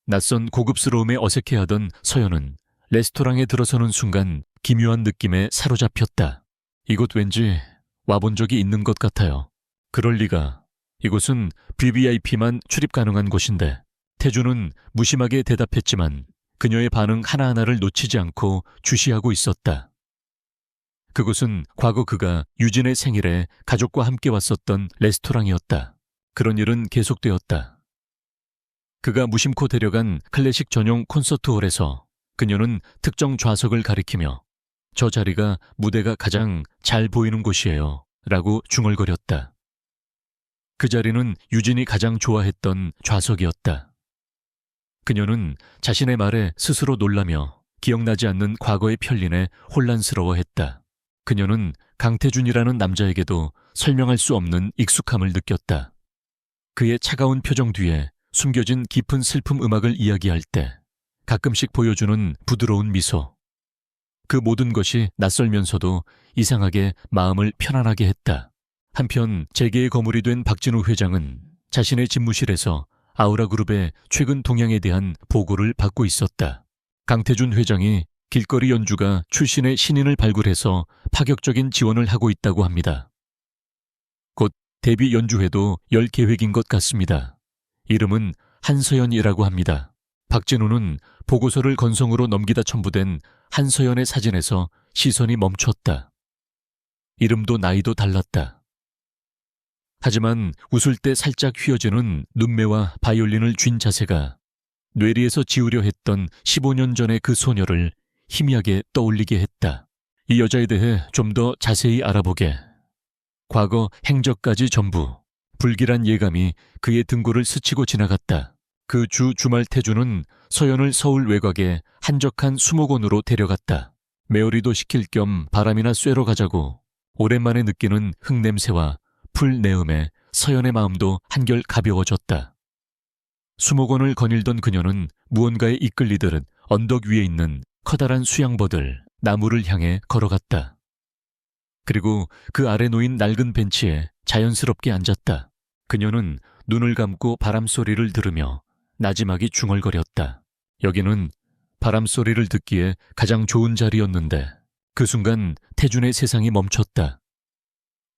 낯선 고급스러움에 어색해하던 서연은 레스토랑에 들어서는 순간 기묘한 느낌에 사로잡혔다. 이곳 왠지 와본 적이 있는 것 같아요. 그럴 리가. 이곳은 VVIP만 출입 가능한 곳인데. 태준은 무심하게 대답했지만 그녀의 반응 하나하나를 놓치지 않고 주시하고 있었다. 그곳은 과거 그가 유진의 생일에 가족과 함께 왔었던 레스토랑이었다. 그런 일은 계속되었다. 그가 무심코 데려간 클래식 전용 콘서트홀에서 그녀는 특정 좌석을 가리키며 저 자리가 무대가 가장 잘 보이는 곳이에요 라고 중얼거렸다. 그 자리는 유진이 가장 좋아했던 좌석이었다. 그녀는 자신의 말에 스스로 놀라며 기억나지 않는 과거의 편린에 혼란스러워했다. 그녀는 강태준이라는 남자에게도 설명할 수 없는 익숙함을 느꼈다. 그의 차가운 표정 뒤에 숨겨진 깊은 슬픔 음악을 이야기할 때 가끔씩 보여주는 부드러운 미소. 그 모든 것이 낯설면서도 이상하게 마음을 편안하게 했다. 한편 재계의 거물이 된 박진우 회장은 자신의 집무실에서 아우라그룹의 최근 동향에 대한 보고를 받고 있었다. 강태준 회장이 길거리 연주가 출신의 신인을 발굴해서 파격적인 지원을 하고 있다고 합니다. 곧 데뷔 연주회도 열 계획인 것 같습니다. 이름은 한서연이라고 합니다. 박진우는 보고서를 건성으로 넘기다 첨부된 한서연의 사진에서 시선이 멈췄다. 이름도 나이도 달랐다. 하지만 웃을 때 살짝 휘어지는 눈매와 바이올린을 쥔 자세가 뇌리에서 지우려 했던 15년 전의 그 소녀를 희미하게 떠올리게 했다. 이 여자에 대해 좀 더 자세히 알아보게. 과거 행적까지 전부 불길한 예감이 그의 등골을 스치고 지나갔다. 그 주말 태주는 서연을 서울 외곽의 한적한 수목원으로 데려갔다. 메어리도 시킬 겸 바람이나 쐬러 가자고. 오랜만에 느끼는 흙냄새와 풀 내음에 서연의 마음도 한결 가벼워졌다. 수목원을 거닐던 그녀는 무언가에 이끌리듯 언덕 위에 있는 커다란 수양버들, 나무를 향해 걸어갔다. 그리고 그 아래 놓인 낡은 벤치에 자연스럽게 앉았다. 그녀는 눈을 감고 바람소리를 들으며 나지막이 중얼거렸다. 여기는 바람소리를 듣기에 가장 좋은 자리였는데 그 순간 태준의 세상이 멈췄다.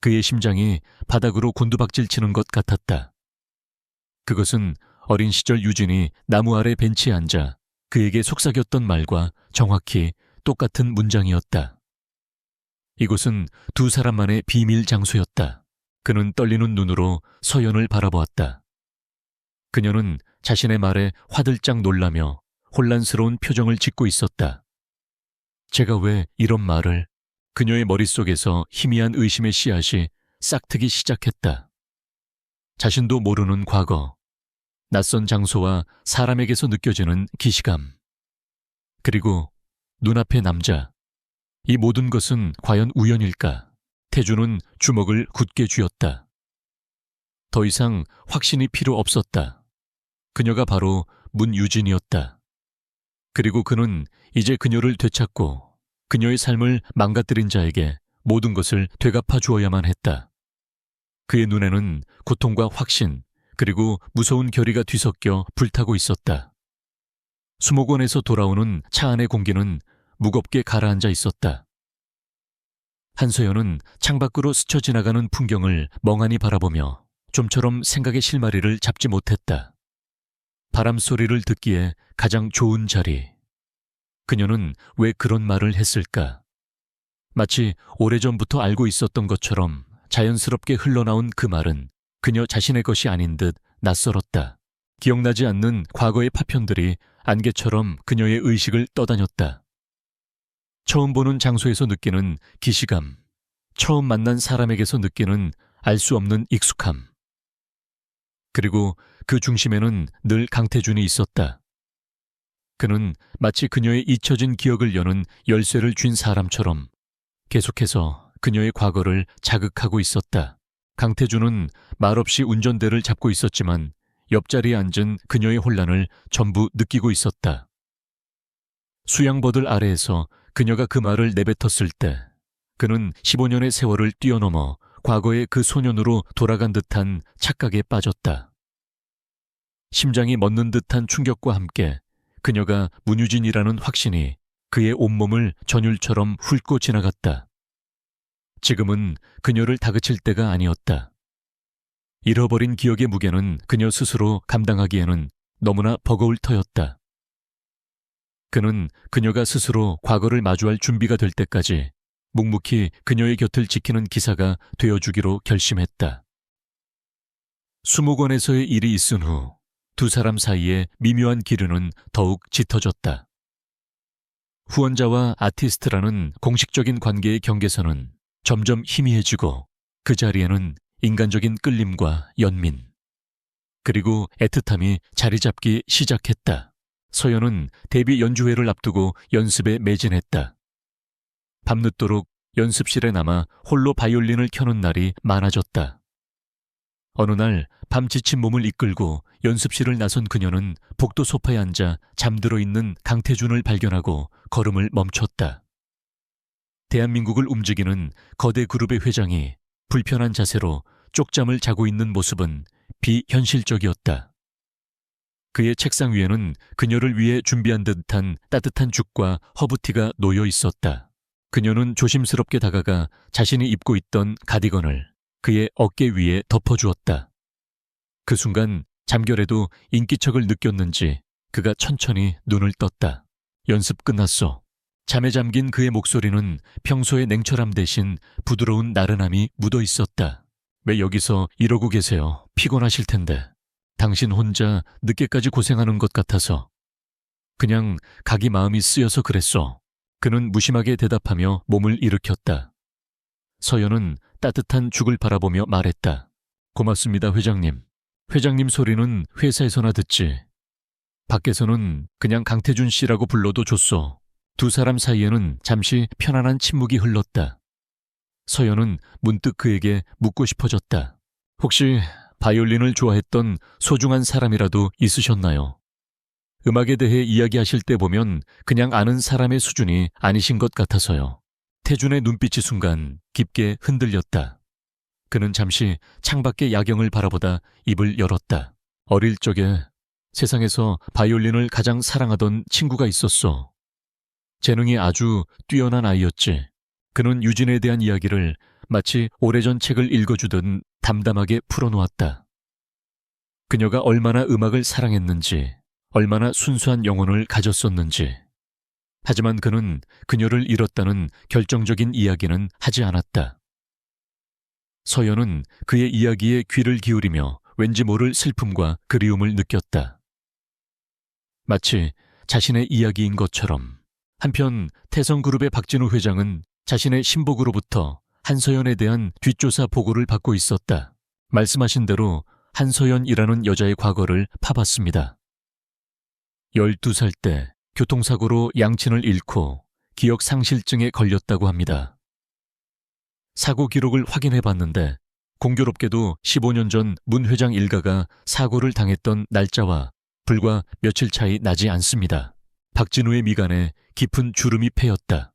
그의 심장이 바닥으로 곤두박질 치는 것 같았다. 그것은 어린 시절 유진이 나무 아래 벤치에 앉아 그에게 속삭였던 말과 정확히 똑같은 문장이었다. 이곳은 두 사람만의 비밀 장소였다. 그는 떨리는 눈으로 서연을 바라보았다. 그녀는 자신의 말에 화들짝 놀라며 혼란스러운 표정을 짓고 있었다. 제가 왜 이런 말을... 그녀의 머릿속에서 희미한 의심의 씨앗이 싹트기 시작했다. 자신도 모르는 과거, 낯선 장소와 사람에게서 느껴지는 기시감, 그리고 눈앞의 남자. 이 모든 것은 과연 우연일까? 태주는 주먹을 굳게 쥐었다. 더 이상 확신이 필요 없었다. 그녀가 바로 문유진이었다. 그리고 그는 이제 그녀를 되찾고 그녀의 삶을 망가뜨린 자에게 모든 것을 되갚아 주어야만 했다. 그의 눈에는 고통과 확신, 그리고 무서운 결의가 뒤섞여 불타고 있었다. 수목원에서 돌아오는 차 안의 공기는 무겁게 가라앉아 있었다. 한서연은 창밖으로 스쳐 지나가는 풍경을 멍하니 바라보며 좀처럼 생각의 실마리를 잡지 못했다. 바람 소리를 듣기에 가장 좋은 자리. 그녀는 왜 그런 말을 했을까? 마치 오래전부터 알고 있었던 것처럼 자연스럽게 흘러나온 그 말은 그녀 자신의 것이 아닌 듯 낯설었다. 기억나지 않는 과거의 파편들이 안개처럼 그녀의 의식을 떠다녔다. 처음 보는 장소에서 느끼는 기시감, 처음 만난 사람에게서 느끼는 알 수 없는 익숙함. 그리고 그 중심에는 늘 강태준이 있었다. 그는 마치 그녀의 잊혀진 기억을 여는 열쇠를 쥔 사람처럼 계속해서 그녀의 과거를 자극하고 있었다. 강태준은 말없이 운전대를 잡고 있었지만 옆자리에 앉은 그녀의 혼란을 전부 느끼고 있었다. 수양버들 아래에서 그녀가 그 말을 내뱉었을 때 그는 15년의 세월을 뛰어넘어 과거의 그 소년으로 돌아간 듯한 착각에 빠졌다. 심장이 멎는 듯한 충격과 함께 그녀가 문유진이라는 확신이 그의 온몸을 전율처럼 훑고 지나갔다. 지금은 그녀를 다그칠 때가 아니었다. 잃어버린 기억의 무게는 그녀 스스로 감당하기에는 너무나 버거울 터였다. 그는 그녀가 스스로 과거를 마주할 준비가 될 때까지 묵묵히 그녀의 곁을 지키는 기사가 되어주기로 결심했다. 수목원에서의 일이 있은 후 두 사람 사이의 미묘한 기류는 더욱 짙어졌다. 후원자와 아티스트라는 공식적인 관계의 경계선은 점점 희미해지고 그 자리에는 인간적인 끌림과 연민, 그리고 애틋함이 자리 잡기 시작했다. 서연은 데뷔 연주회를 앞두고 연습에 매진했다. 밤늦도록 연습실에 남아 홀로 바이올린을 켜는 날이 많아졌다. 어느 날 밤 지친 몸을 이끌고 연습실을 나선 그녀는 복도 소파에 앉아 잠들어 있는 강태준을 발견하고 걸음을 멈췄다. 대한민국을 움직이는 거대 그룹의 회장이 불편한 자세로 쪽잠을 자고 있는 모습은 비현실적이었다. 그의 책상 위에는 그녀를 위해 준비한 듯한 따뜻한 죽과 허브티가 놓여 있었다. 그녀는 조심스럽게 다가가 자신이 입고 있던 가디건을 그의 어깨 위에 덮어주었다. 그 순간 잠결에도 인기척을 느꼈는지 그가 천천히 눈을 떴다. 연습 끝났어. 잠에 잠긴 그의 목소리는 평소의 냉철함 대신 부드러운 나른함이 묻어 있었다. 왜 여기서 이러고 계세요? 피곤하실 텐데. 당신 혼자 늦게까지 고생하는 것 같아서. 그냥 가기 마음이 쓰여서 그랬어. 그는 무심하게 대답하며 몸을 일으켰다. 서연은 따뜻한 죽을 바라보며 말했다. 고맙습니다, 회장님. 회장님 소리는 회사에서나 듣지. 밖에서는 그냥 강태준 씨라고 불러도 좋소. 두 사람 사이에는 잠시 편안한 침묵이 흘렀다. 서연은 문득 그에게 묻고 싶어졌다. 혹시 바이올린을 좋아했던 소중한 사람이라도 있으셨나요? 음악에 대해 이야기하실 때 보면 그냥 아는 사람의 수준이 아니신 것 같아서요. 태준의 눈빛이 순간 깊게 흔들렸다. 그는 잠시 창밖의 야경을 바라보다 입을 열었다. 어릴 적에 세상에서 바이올린을 가장 사랑하던 친구가 있었어. 재능이 아주 뛰어난 아이였지. 그는 유진에 대한 이야기를 마치 오래전 책을 읽어주듯 담담하게 풀어놓았다. 그녀가 얼마나 음악을 사랑했는지, 얼마나 순수한 영혼을 가졌었는지. 하지만 그는 그녀를 잃었다는 결정적인 이야기는 하지 않았다. 서연은 그의 이야기에 귀를 기울이며 왠지 모를 슬픔과 그리움을 느꼈다. 마치 자신의 이야기인 것처럼. 한편 태성그룹의 박진우 회장은 자신의 신복으로부터 한서연에 대한 뒷조사 보고를 받고 있었다. 말씀하신 대로 한서연이라는 여자의 과거를 파봤습니다. 12살 때 교통사고로 양친을 잃고 기억 상실증에 걸렸다고 합니다. 사고 기록을 확인해 봤는데 공교롭게도 15년 전 문 회장 일가가 사고를 당했던 날짜와 불과 며칠 차이 나지 않습니다. 박진우의 미간에 깊은 주름이 패였다.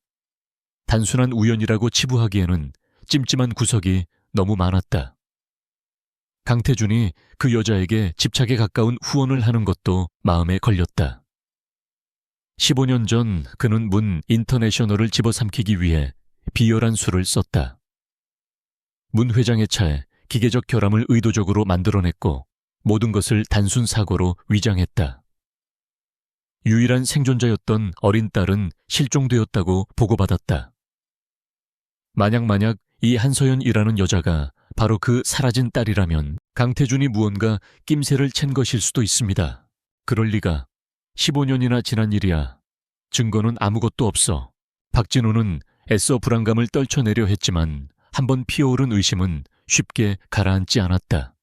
단순한 우연이라고 치부하기에는 찜찜한 구석이 너무 많았다. 강태준이 그 여자에게 집착에 가까운 후원을 하는 것도 마음에 걸렸다. 15년 전 그는 문 인터내셔널을 집어삼키기 위해 비열한 수를 썼다. 문 회장의 차에 기계적 결함을 의도적으로 만들어냈고 모든 것을 단순 사고로 위장했다. 유일한 생존자였던 어린 딸은 실종되었다고 보고받았다. 만약 이 한서연이라는 여자가 바로 그 사라진 딸이라면 강태준이 무언가 낌새를 챈 것일 수도 있습니다. 그럴 리가. 15년이나 지난 일이야. 증거는 아무것도 없어. 박진우는 애써 불안감을 떨쳐내려 했지만 한번 피어오른 의심은 쉽게 가라앉지 않았다.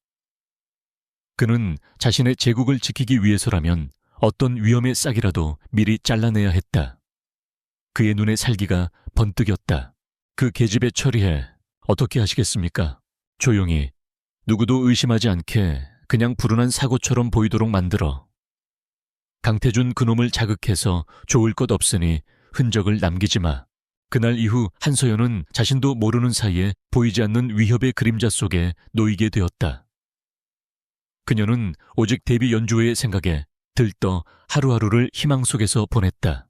그는 자신의 제국을 지키기 위해서라면 어떤 위험의 싹이라도 미리 잘라내야 했다. 그의 눈에 살기가 번뜩였다. 그 계집애 처리해. 어떻게 하시겠습니까? 조용히, 누구도 의심하지 않게 그냥 불운한 사고처럼 보이도록 만들어. 강태준 그놈을 자극해서 좋을 것 없으니 흔적을 남기지 마. 그날 이후 한서연은 자신도 모르는 사이에 보이지 않는 위협의 그림자 속에 놓이게 되었다. 그녀는 오직 데뷔 연주회의 생각에 들떠 하루하루를 희망 속에서 보냈다.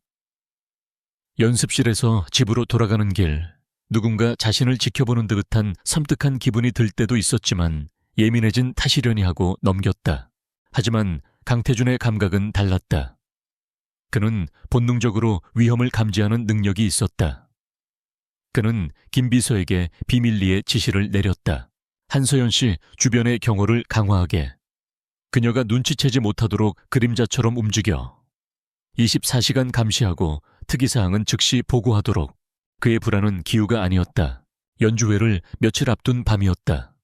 연습실에서 집으로 돌아가는 길, 누군가 자신을 지켜보는 듯한 섬뜩한 기분이 들 때도 있었지만 예민해진 탓이려니 하고 넘겼다. 하지만 강태준의 감각은 달랐다. 그는 본능적으로 위험을 감지하는 능력이 있었다. 그는 김 비서에게 비밀리에 지시를 내렸다. 한서연 씨 주변의 경호를 강화하게. 그녀가 눈치채지 못하도록 그림자처럼 움직여. 24시간 감시하고 특이사항은 즉시 보고하도록. 그의 불안은 기우가 아니었다. 연주회를 며칠 앞둔 밤이었다.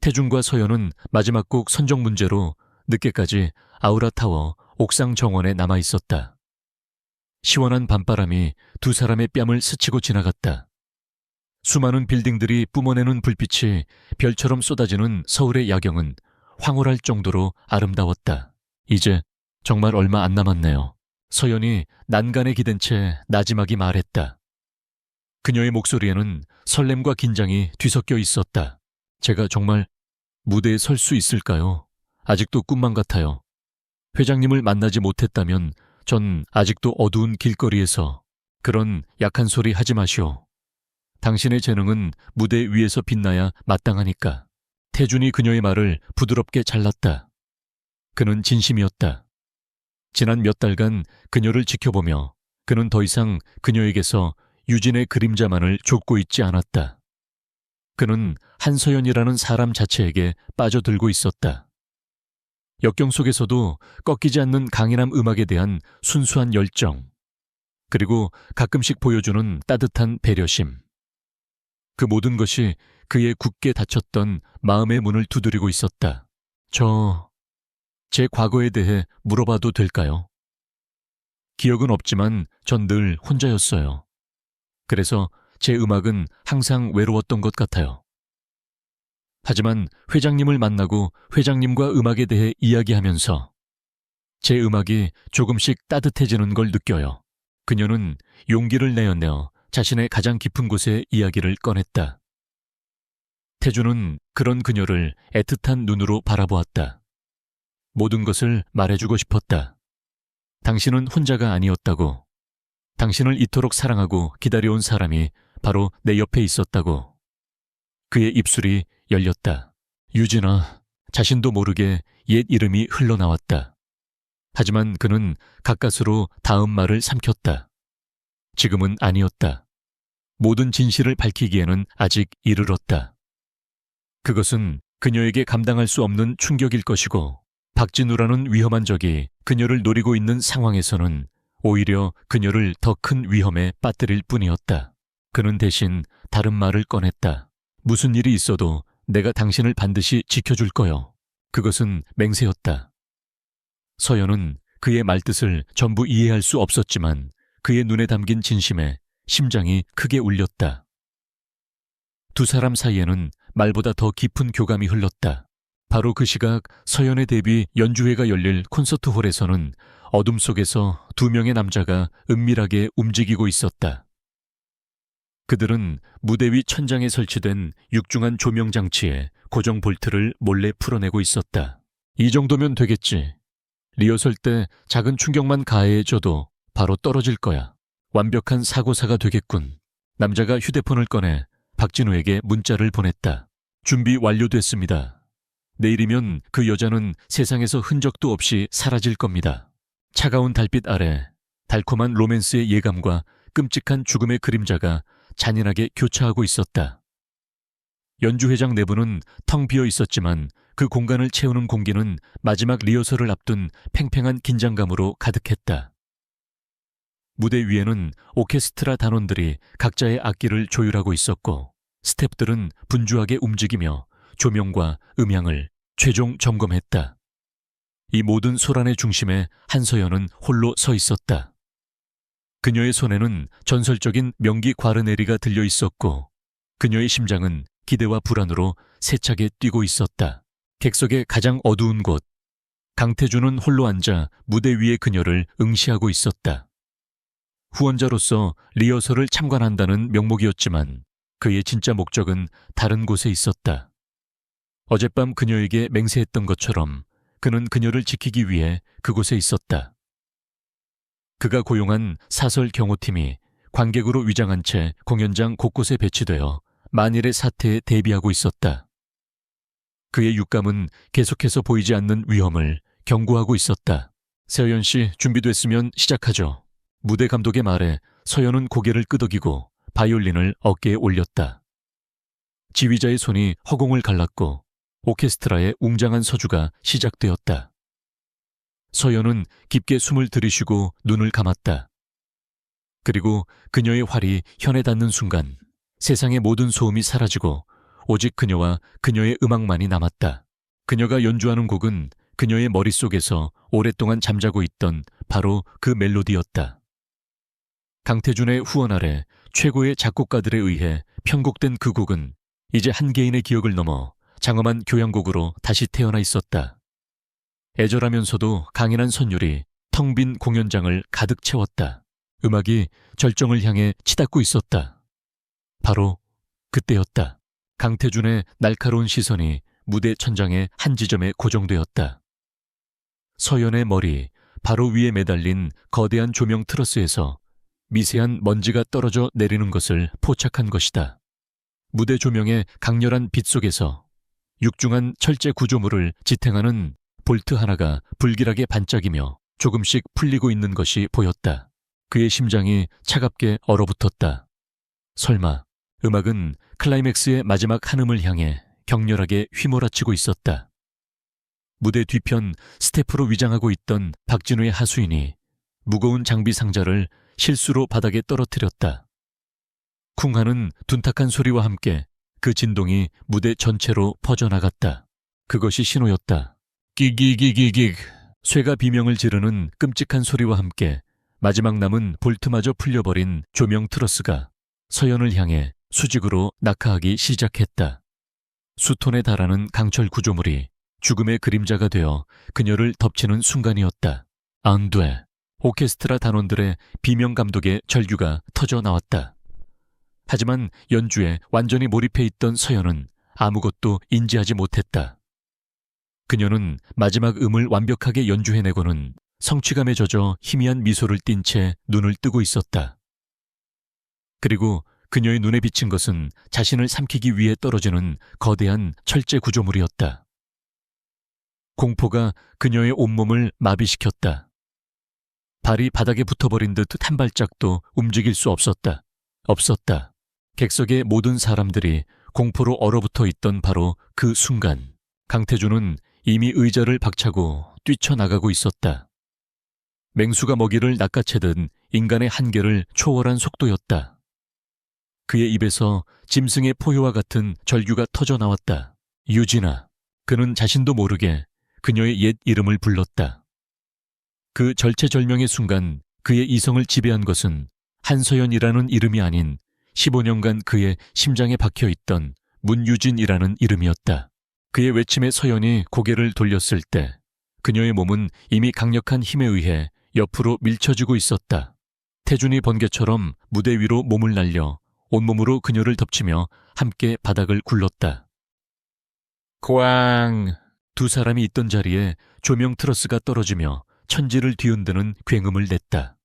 태준과 서연은 마지막 곡 선정 문제로 늦게까지 아우라타워 옥상 정원에 남아있었다. 시원한 밤바람이 두 사람의 뺨을 스치고 지나갔다. 수많은 빌딩들이 뿜어내는 불빛이 별처럼 쏟아지는 서울의 야경은 황홀할 정도로 아름다웠다. 이제 정말 얼마 안 남았네요. 서연이 난간에 기댄 채 나지막이 말했다. 그녀의 목소리에는 설렘과 긴장이 뒤섞여 있었다. 제가 정말 무대에 설 수 있을까요? 아직도 꿈만 같아요. 회장님을 만나지 못했다면 전 아직도 어두운 길거리에서 그런 약한 소리 하지 마시오. 당신의 재능은 무대 위에서 빛나야 마땅하니까. 태준이 그녀의 말을 부드럽게 잘랐다. 그는 진심이었다. 지난 몇 달간 그녀를 지켜보며 그는 더 이상 그녀에게서 유진의 그림자만을 쫓고 있지 않았다. 그는 한서연이라는 사람 자체에게 빠져들고 있었다. 역경 속에서도 꺾이지 않는 강인함 음악에 대한 순수한 열정, 그리고 가끔씩 보여주는 따뜻한 배려심. 그 모든 것이 그의 굳게 닫혔던 마음의 문을 두드리고 있었다. 제 과거에 대해 물어봐도 될까요? 기억은 없지만 전 늘 혼자였어요. 그래서 제 음악은 항상 외로웠던 것 같아요. 하지만 회장님을 만나고 회장님과 음악에 대해 이야기하면서 제 음악이 조금씩 따뜻해지는 걸 느껴요. 그녀는 용기를 내어내어 자신의 가장 깊은 곳의 이야기를 꺼냈다. 태준은 그런 그녀를 애틋한 눈으로 바라보았다. 모든 것을 말해주고 싶었다. 당신은 혼자가 아니었다고. 당신을 이토록 사랑하고 기다려온 사람이 바로 내 옆에 있었다고. 그의 입술이 열렸다. 유진아, 자신도 모르게 옛 이름이 흘러나왔다. 하지만 그는 가까스로 다음 말을 삼켰다. 지금은 아니었다. 모든 진실을 밝히기에는 아직 이르렀다. 그것은 그녀에게 감당할 수 없는 충격일 것이고, 박진우라는 위험한 적이 그녀를 노리고 있는 상황에서는 오히려 그녀를 더 큰 위험에 빠뜨릴 뿐이었다. 그는 대신 다른 말을 꺼냈다. 무슨 일이 있어도 내가 당신을 반드시 지켜줄 거요. 그것은 맹세였다. 서연은 그의 말뜻을 전부 이해할 수 없었지만 그의 눈에 담긴 진심에 심장이 크게 울렸다. 두 사람 사이에는 말보다 더 깊은 교감이 흘렀다. 바로 그 시각 서연의 데뷔 연주회가 열릴 콘서트홀에서는 어둠 속에서 두 명의 남자가 은밀하게 움직이고 있었다. 그들은 무대 위 천장에 설치된 육중한 조명 장치에 고정 볼트를 몰래 풀어내고 있었다. 이 정도면 되겠지. 리허설 때 작은 충격만 가해줘도 바로 떨어질 거야. 완벽한 사고사가 되겠군. 남자가 휴대폰을 꺼내 박진우에게 문자를 보냈다. 준비 완료됐습니다. 내일이면 그 여자는 세상에서 흔적도 없이 사라질 겁니다. 차가운 달빛 아래 달콤한 로맨스의 예감과 끔찍한 죽음의 그림자가 잔인하게 교차하고 있었다. 연주회장 내부는 텅 비어 있었지만 그 공간을 채우는 공기는 마지막 리허설을 앞둔 팽팽한 긴장감으로 가득했다. 무대 위에는 오케스트라 단원들이 각자의 악기를 조율하고 있었고, 스태프들은 분주하게 움직이며 조명과 음향을 최종 점검했다. 이 모든 소란의 중심에 한서연은 홀로 서 있었다. 그녀의 손에는 전설적인 명기 과르네리가 들려 있었고, 그녀의 심장은 기대와 불안으로 세차게 뛰고 있었다. 객석의 가장 어두운 곳, 강태준은 홀로 앉아 무대 위의 그녀를 응시하고 있었다. 후원자로서 리허설을 참관한다는 명목이었지만 그의 진짜 목적은 다른 곳에 있었다. 어젯밤 그녀에게 맹세했던 것처럼 그는 그녀를 지키기 위해 그곳에 있었다. 그가 고용한 사설 경호팀이 관객으로 위장한 채 공연장 곳곳에 배치되어 만일의 사태에 대비하고 있었다. 그의 육감은 계속해서 보이지 않는 위험을 경고하고 있었다. 서연 씨 준비됐으면 시작하죠. 무대 감독의 말에 서연은 고개를 끄덕이고 바이올린을 어깨에 올렸다. 지휘자의 손이 허공을 갈랐고 오케스트라의 웅장한 서주가 시작되었다. 서연은 깊게 숨을 들이쉬고 눈을 감았다. 그리고 그녀의 활이 현에 닿는 순간 세상의 모든 소음이 사라지고 오직 그녀와 그녀의 음악만이 남았다. 그녀가 연주하는 곡은 그녀의 머릿속에서 오랫동안 잠자고 있던 바로 그 멜로디였다. 강태준의 후원 아래 최고의 작곡가들에 의해 편곡된 그 곡은 이제 한 개인의 기억을 넘어 장엄한 교향곡으로 다시 태어나 있었다. 애절하면서도 강인한 선율이 텅 빈 공연장을 가득 채웠다. 음악이 절정을 향해 치닫고 있었다. 바로 그때였다. 강태준의 날카로운 시선이 무대 천장의 한 지점에 고정되었다. 서연의 머리 바로 위에 매달린 거대한 조명 트러스에서 미세한 먼지가 떨어져 내리는 것을 포착한 것이다. 무대 조명의 강렬한 빛 속에서 육중한 철제 구조물을 지탱하는 볼트 하나가 불길하게 반짝이며 조금씩 풀리고 있는 것이 보였다. 그의 심장이 차갑게 얼어붙었다. 설마 음악은 클라이맥스의 마지막 한음을 향해 격렬하게 휘몰아치고 있었다. 무대 뒤편 스태프로 위장하고 있던 박진우의 하수인이 무거운 장비 상자를 실수로 바닥에 떨어뜨렸다. 쿵 하는 둔탁한 소리와 함께 그 진동이 무대 전체로 퍼져나갔다. 그것이 신호였다. 끼기기기기. 쇠가 비명을 지르는 끔찍한 소리와 함께 마지막 남은 볼트마저 풀려버린 조명 트러스가 서연을 향해 수직으로 낙하하기 시작했다. 수톤에 달하는 강철 구조물이 죽음의 그림자가 되어 그녀를 덮치는 순간이었다. 안 돼. 오케스트라 단원들의 비명 감독의 절규가 터져 나왔다. 하지만 연주에 완전히 몰입해 있던 서연은 아무것도 인지하지 못했다. 그녀는 마지막 음을 완벽하게 연주해내고는 성취감에 젖어 희미한 미소를 띤 채 눈을 뜨고 있었다. 그리고 그녀의 눈에 비친 것은 자신을 삼키기 위해 떨어지는 거대한 철제 구조물이었다. 공포가 그녀의 온몸을 마비시켰다. 발이 바닥에 붙어버린 듯 한 발짝도 움직일 수 없었다. 객석의 모든 사람들이 공포로 얼어붙어 있던 바로 그 순간 강태준은 이미 의자를 박차고 뛰쳐나가고 있었다. 맹수가 먹이를 낚아채던 인간의 한계를 초월한 속도였다. 그의 입에서 짐승의 포효와 같은 절규가 터져 나왔다. 유진아. 그는 자신도 모르게 그녀의 옛 이름을 불렀다. 그 절체절명의 순간 그의 이성을 지배한 것은 한서연이라는 이름이 아닌 15년간 그의 심장에 박혀있던 문유진이라는 이름이었다. 그의 외침에 서연이 고개를 돌렸을 때 그녀의 몸은 이미 강력한 힘에 의해 옆으로 밀쳐지고 있었다. 태준이 번개처럼 무대 위로 몸을 날려 온몸으로 그녀를 덮치며 함께 바닥을 굴렀다. 꽝! 두 사람이 있던 자리에 조명 트러스가 떨어지며 천지를 뒤흔드는 굉음을 냈다.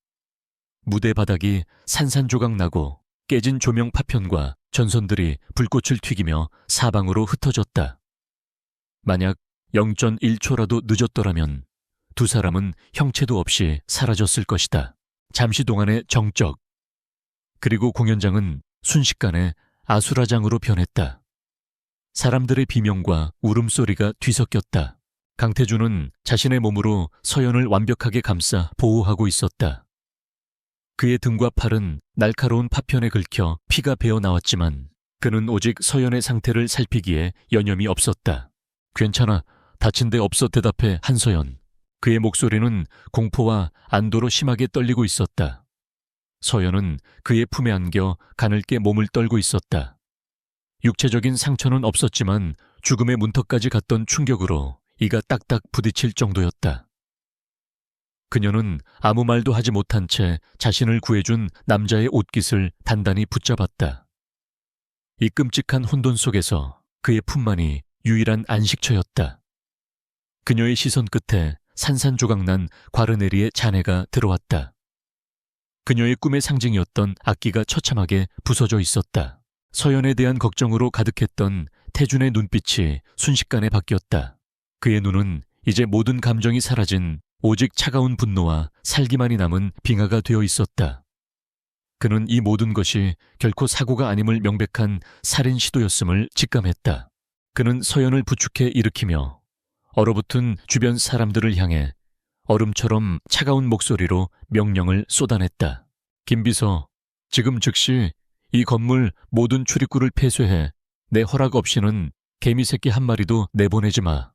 무대 바닥이 산산조각 나고 깨진 조명 파편과 전선들이 불꽃을 튀기며 사방으로 흩어졌다. 만약 0.1초라도 늦었더라면 두 사람은 형체도 없이 사라졌을 것이다. 잠시 동안의 정적. 그리고 공연장은 순식간에 아수라장으로 변했다. 사람들의 비명과 울음소리가 뒤섞였다. 강태준은 자신의 몸으로 서연을 완벽하게 감싸 보호하고 있었다. 그의 등과 팔은 날카로운 파편에 긁혀 피가 배어 나왔지만 그는 오직 서연의 상태를 살피기에 여념이 없었다. 괜찮아, 다친 데 없어 대답해 한서연. 그의 목소리는 공포와 안도로 심하게 떨리고 있었다. 서연은 그의 품에 안겨 가늘게 몸을 떨고 있었다. 육체적인 상처는 없었지만 죽음의 문턱까지 갔던 충격으로 이가 딱딱 부딪힐 정도였다. 그녀는 아무 말도 하지 못한 채 자신을 구해준 남자의 옷깃을 단단히 붙잡았다. 이 끔찍한 혼돈 속에서 그의 품만이 유일한 안식처였다. 그녀의 시선 끝에 산산조각난 과르네리의 잔해가 들어왔다. 그녀의 꿈의 상징이었던 악기가 처참하게 부서져 있었다. 서연에 대한 걱정으로 가득했던 태준의 눈빛이 순식간에 바뀌었다. 그의 눈은 이제 모든 감정이 사라진 오직 차가운 분노와 살기만이 남은 빙하가 되어 있었다. 그는 이 모든 것이 결코 사고가 아님을 명백한 살인 시도였음을 직감했다. 그는 서연을 부축해 일으키며 얼어붙은 주변 사람들을 향해 얼음처럼 차가운 목소리로 명령을 쏟아냈다. 김비서, 지금 즉시 이 건물 모든 출입구를 폐쇄해 내 허락 없이는 개미 새끼 한 마리도 내보내지 마.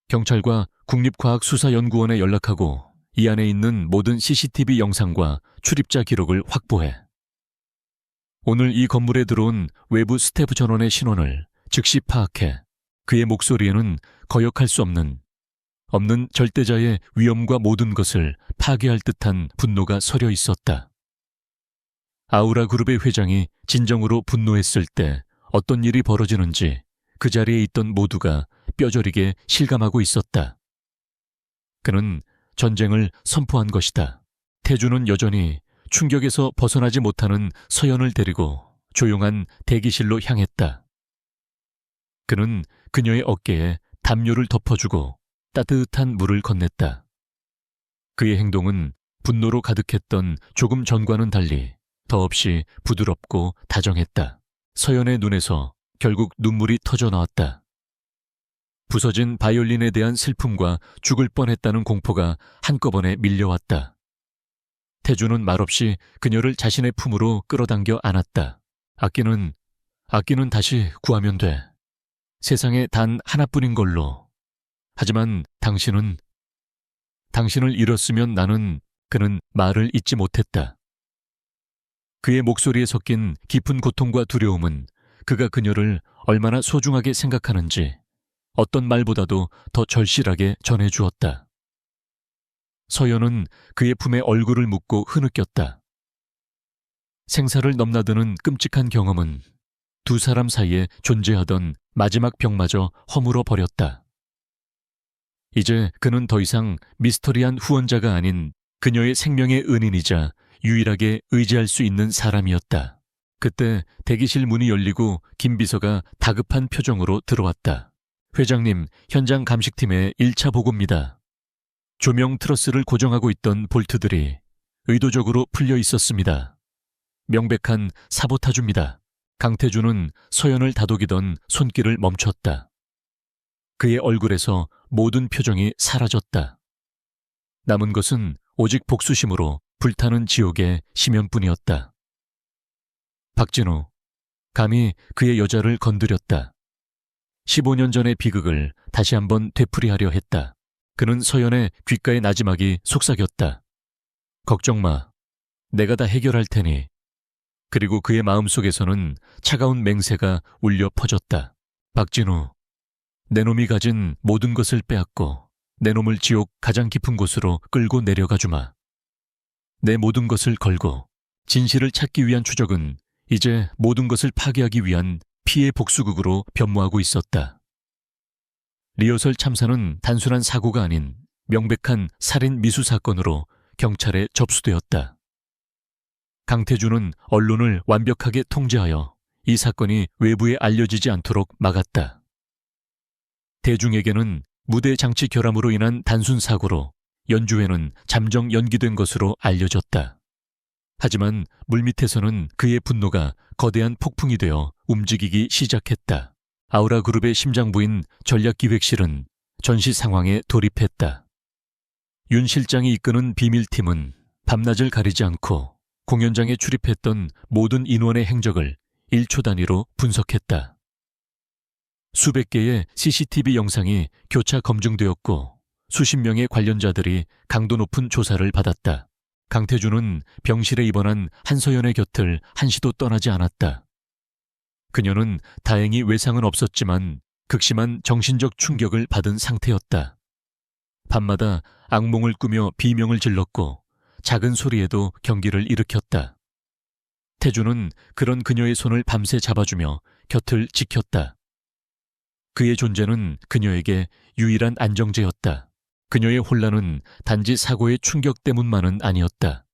경찰과 국립과학수사연구원에 연락하고 이 안에 있는 모든 CCTV 영상과 출입자 기록을 확보해. 오늘 이 건물에 들어온 외부 스태프 전원의 신원을 즉시 파악해. 그의 목소리에는 거역할 수 없는 절대자의 위엄과 모든 것을 파괴할 듯한 분노가 서려 있었다. 아우라 그룹의 회장이 진정으로 분노했을 때 어떤 일이 벌어지는지 그 자리에 있던 모두가 뼈저리게 실감하고 있었다. 그는 전쟁을 선포한 것이다. 태주는 여전히 충격에서 벗어나지 못하는 서연을 데리고 조용한 대기실로 향했다. 그는 그녀의 어깨에 담요를 덮어주고 따뜻한 물을 건넸다. 그의 행동은 분노로 가득했던 조금 전과는 달리 더없이 부드럽고 다정했다. 서연의 눈에서 결국 눈물이 터져 나왔다. 부서진 바이올린에 대한 슬픔과 죽을 뻔했다는 공포가 한꺼번에 밀려왔다. 태주는 말없이 그녀를 자신의 품으로 끌어당겨 안았다. 악기는 다시 구하면 돼. 세상에 단 하나뿐인 걸로. 하지만 당신을 잃었으면 그는 말을 잇지 못했다. 그의 목소리에 섞인 깊은 고통과 두려움은 그가 그녀를 얼마나 소중하게 생각하는지 어떤 말보다도 더 절실하게 전해주었다. 서연은 그의 품에 얼굴을 묻고 흐느꼈다. 생사를 넘나드는 끔찍한 경험은 두 사람 사이에 존재하던 마지막 벽마저 허물어 버렸다. 이제 그는 더 이상 미스터리한 후원자가 아닌 그녀의 생명의 은인이자 유일하게 의지할 수 있는 사람이었다. 그때 대기실 문이 열리고 김 비서가 다급한 표정으로 들어왔다. 회장님, 현장 감식팀의 1차 보고입니다. 조명 트러스를 고정하고 있던 볼트들이 의도적으로 풀려 있었습니다. 명백한 사보타주입니다. 강태주는 서연을 다독이던 손길을 멈췄다. 그의 얼굴에서 모든 표정이 사라졌다. 남은 것은 오직 복수심으로 불타는 지옥의 심연뿐이었다. 박진우, 감히 그의 여자를 건드렸다. 15년 전의 비극을 다시 한번 되풀이하려 했다. 그는 서연의 귓가의 나지막이 속삭였다. 걱정 마. 내가 다 해결할 테니. 그리고 그의 마음속에서는 차가운 맹세가 울려 퍼졌다. 박진우, 내 놈이 가진 모든 것을 빼앗고 내 놈을 지옥 가장 깊은 곳으로 끌고 내려가 주마. 내 모든 것을 걸고 진실을 찾기 위한 추적은 이제 모든 것을 파괴하기 위한 피해 복수극으로 변모하고 있었다. 리허설 참사는 단순한 사고가 아닌 명백한 살인 미수 사건으로 경찰에 접수되었다. 강태주는 언론을 완벽하게 통제하여 이 사건이 외부에 알려지지 않도록 막았다. 대중에게는 무대 장치 결함으로 인한 단순 사고로 연주회는 잠정 연기된 것으로 알려졌다. 하지만 물밑에서는 그의 분노가 거대한 폭풍이 되어 움직이기 시작했다. 아우라 그룹의 심장부인 전략기획실은 전시 상황에 돌입했다. 윤 실장이 이끄는 비밀팀은 밤낮을 가리지 않고 공연장에 출입했던 모든 인원의 행적을 1초 단위로 분석했다. 수백 개의 CCTV 영상이 교차 검증되었고 수십 명의 관련자들이 강도 높은 조사를 받았다. 강태주는 병실에 입원한 한서연의 곁을 한시도 떠나지 않았다. 그녀는 다행히 외상은 없었지만 극심한 정신적 충격을 받은 상태였다. 밤마다 악몽을 꾸며 비명을 질렀고 작은 소리에도 경기를 일으켰다. 태주는 그런 그녀의 손을 밤새 잡아주며 곁을 지켰다. 그의 존재는 그녀에게 유일한 안정제였다. 그녀의 혼란은 단지 사고의 충격 때문만은 아니었다.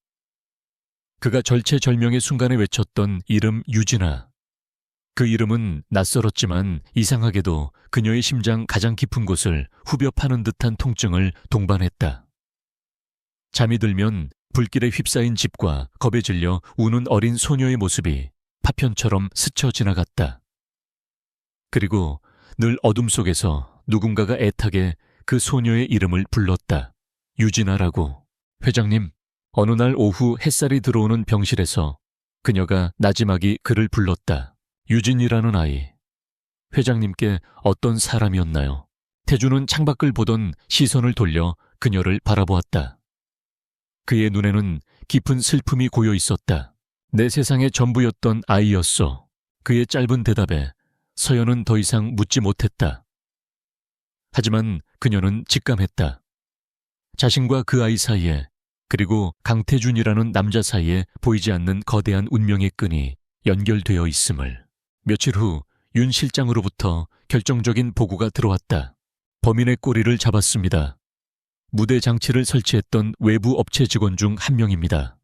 그가 절체절명의 순간에 외쳤던 이름 유진아. 그 이름은 낯설었지만 이상하게도 그녀의 심장 가장 깊은 곳을 후벼 파는 듯한 통증을 동반했다. 잠이 들면 불길에 휩싸인 집과 겁에 질려 우는 어린 소녀의 모습이 파편처럼 스쳐 지나갔다. 그리고 늘 어둠 속에서 누군가가 애타게 그 소녀의 이름을 불렀다. 유진아라고. 회장님, 어느 날 오후 햇살이 들어오는 병실에서 그녀가 나지막이 그를 불렀다. 유진이라는 아이. 회장님께 어떤 사람이었나요? 태주는 창밖을 보던 시선을 돌려 그녀를 바라보았다. 그의 눈에는 깊은 슬픔이 고여 있었다. 내 세상의 전부였던 아이였어. 그의 짧은 대답에 서연은 더 이상 묻지 못했다. 하지만 그녀는 직감했다. 자신과 그 아이 사이에, 그리고 강태준이라는 남자 사이에 보이지 않는 거대한 운명의 끈이 연결되어 있음을. 며칠 후 윤 실장으로부터 결정적인 보고가 들어왔다. 범인의 꼬리를 잡았습니다. 무대 장치를 설치했던 외부 업체 직원 중 한 명입니다.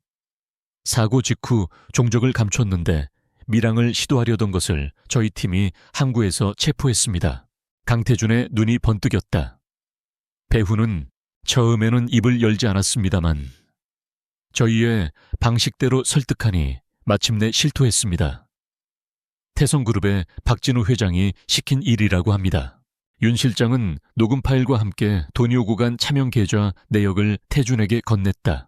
사고 직후 종적을 감췄는데 밀항을 시도하려던 것을 저희 팀이 항구에서 체포했습니다. 강태준의 눈이 번뜩였다. 배후는 처음에는 입을 열지 않았습니다만 저희의 방식대로 설득하니 마침내 실토했습니다. 태성그룹의 박진우 회장이 시킨 일이라고 합니다. 윤 실장은 녹음 파일과 함께 돈이 오고 간 차명 계좌 내역을 태준에게 건넸다.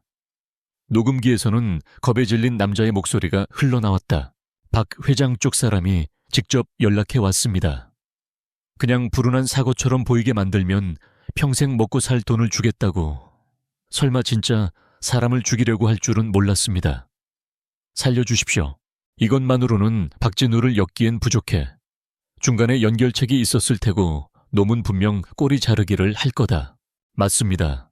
녹음기에서는 겁에 질린 남자의 목소리가 흘러나왔다. 박 회장 쪽 사람이 직접 연락해 왔습니다. 그냥 불운한 사고처럼 보이게 만들면 평생 먹고 살 돈을 주겠다고. 설마 진짜 사람을 죽이려고 할 줄은 몰랐습니다. 살려주십시오. 이것만으로는 박진우를 엮기엔 부족해. 중간에 연결책이 있었을 테고 놈은 분명 꼬리 자르기를 할 거다. 맞습니다.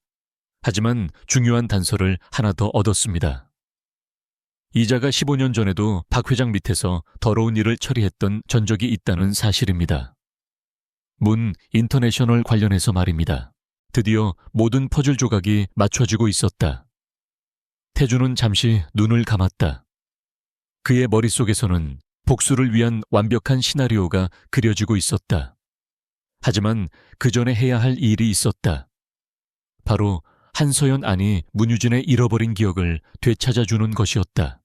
하지만 중요한 단서를 하나 더 얻었습니다. 이자가 15년 전에도 박 회장 밑에서 더러운 일을 처리했던 전적이 있다는 사실입니다. 문 인터내셔널 관련해서 말입니다. 드디어 모든 퍼즐 조각이 맞춰지고 있었다. 태주는 잠시 눈을 감았다. 그의 머릿속에서는 복수를 위한 완벽한 시나리오가 그려지고 있었다. 하지만 그 전에 해야 할 일이 있었다. 바로 한서연 아니 문유진의 잃어버린 기억을 되찾아주는 것이었다.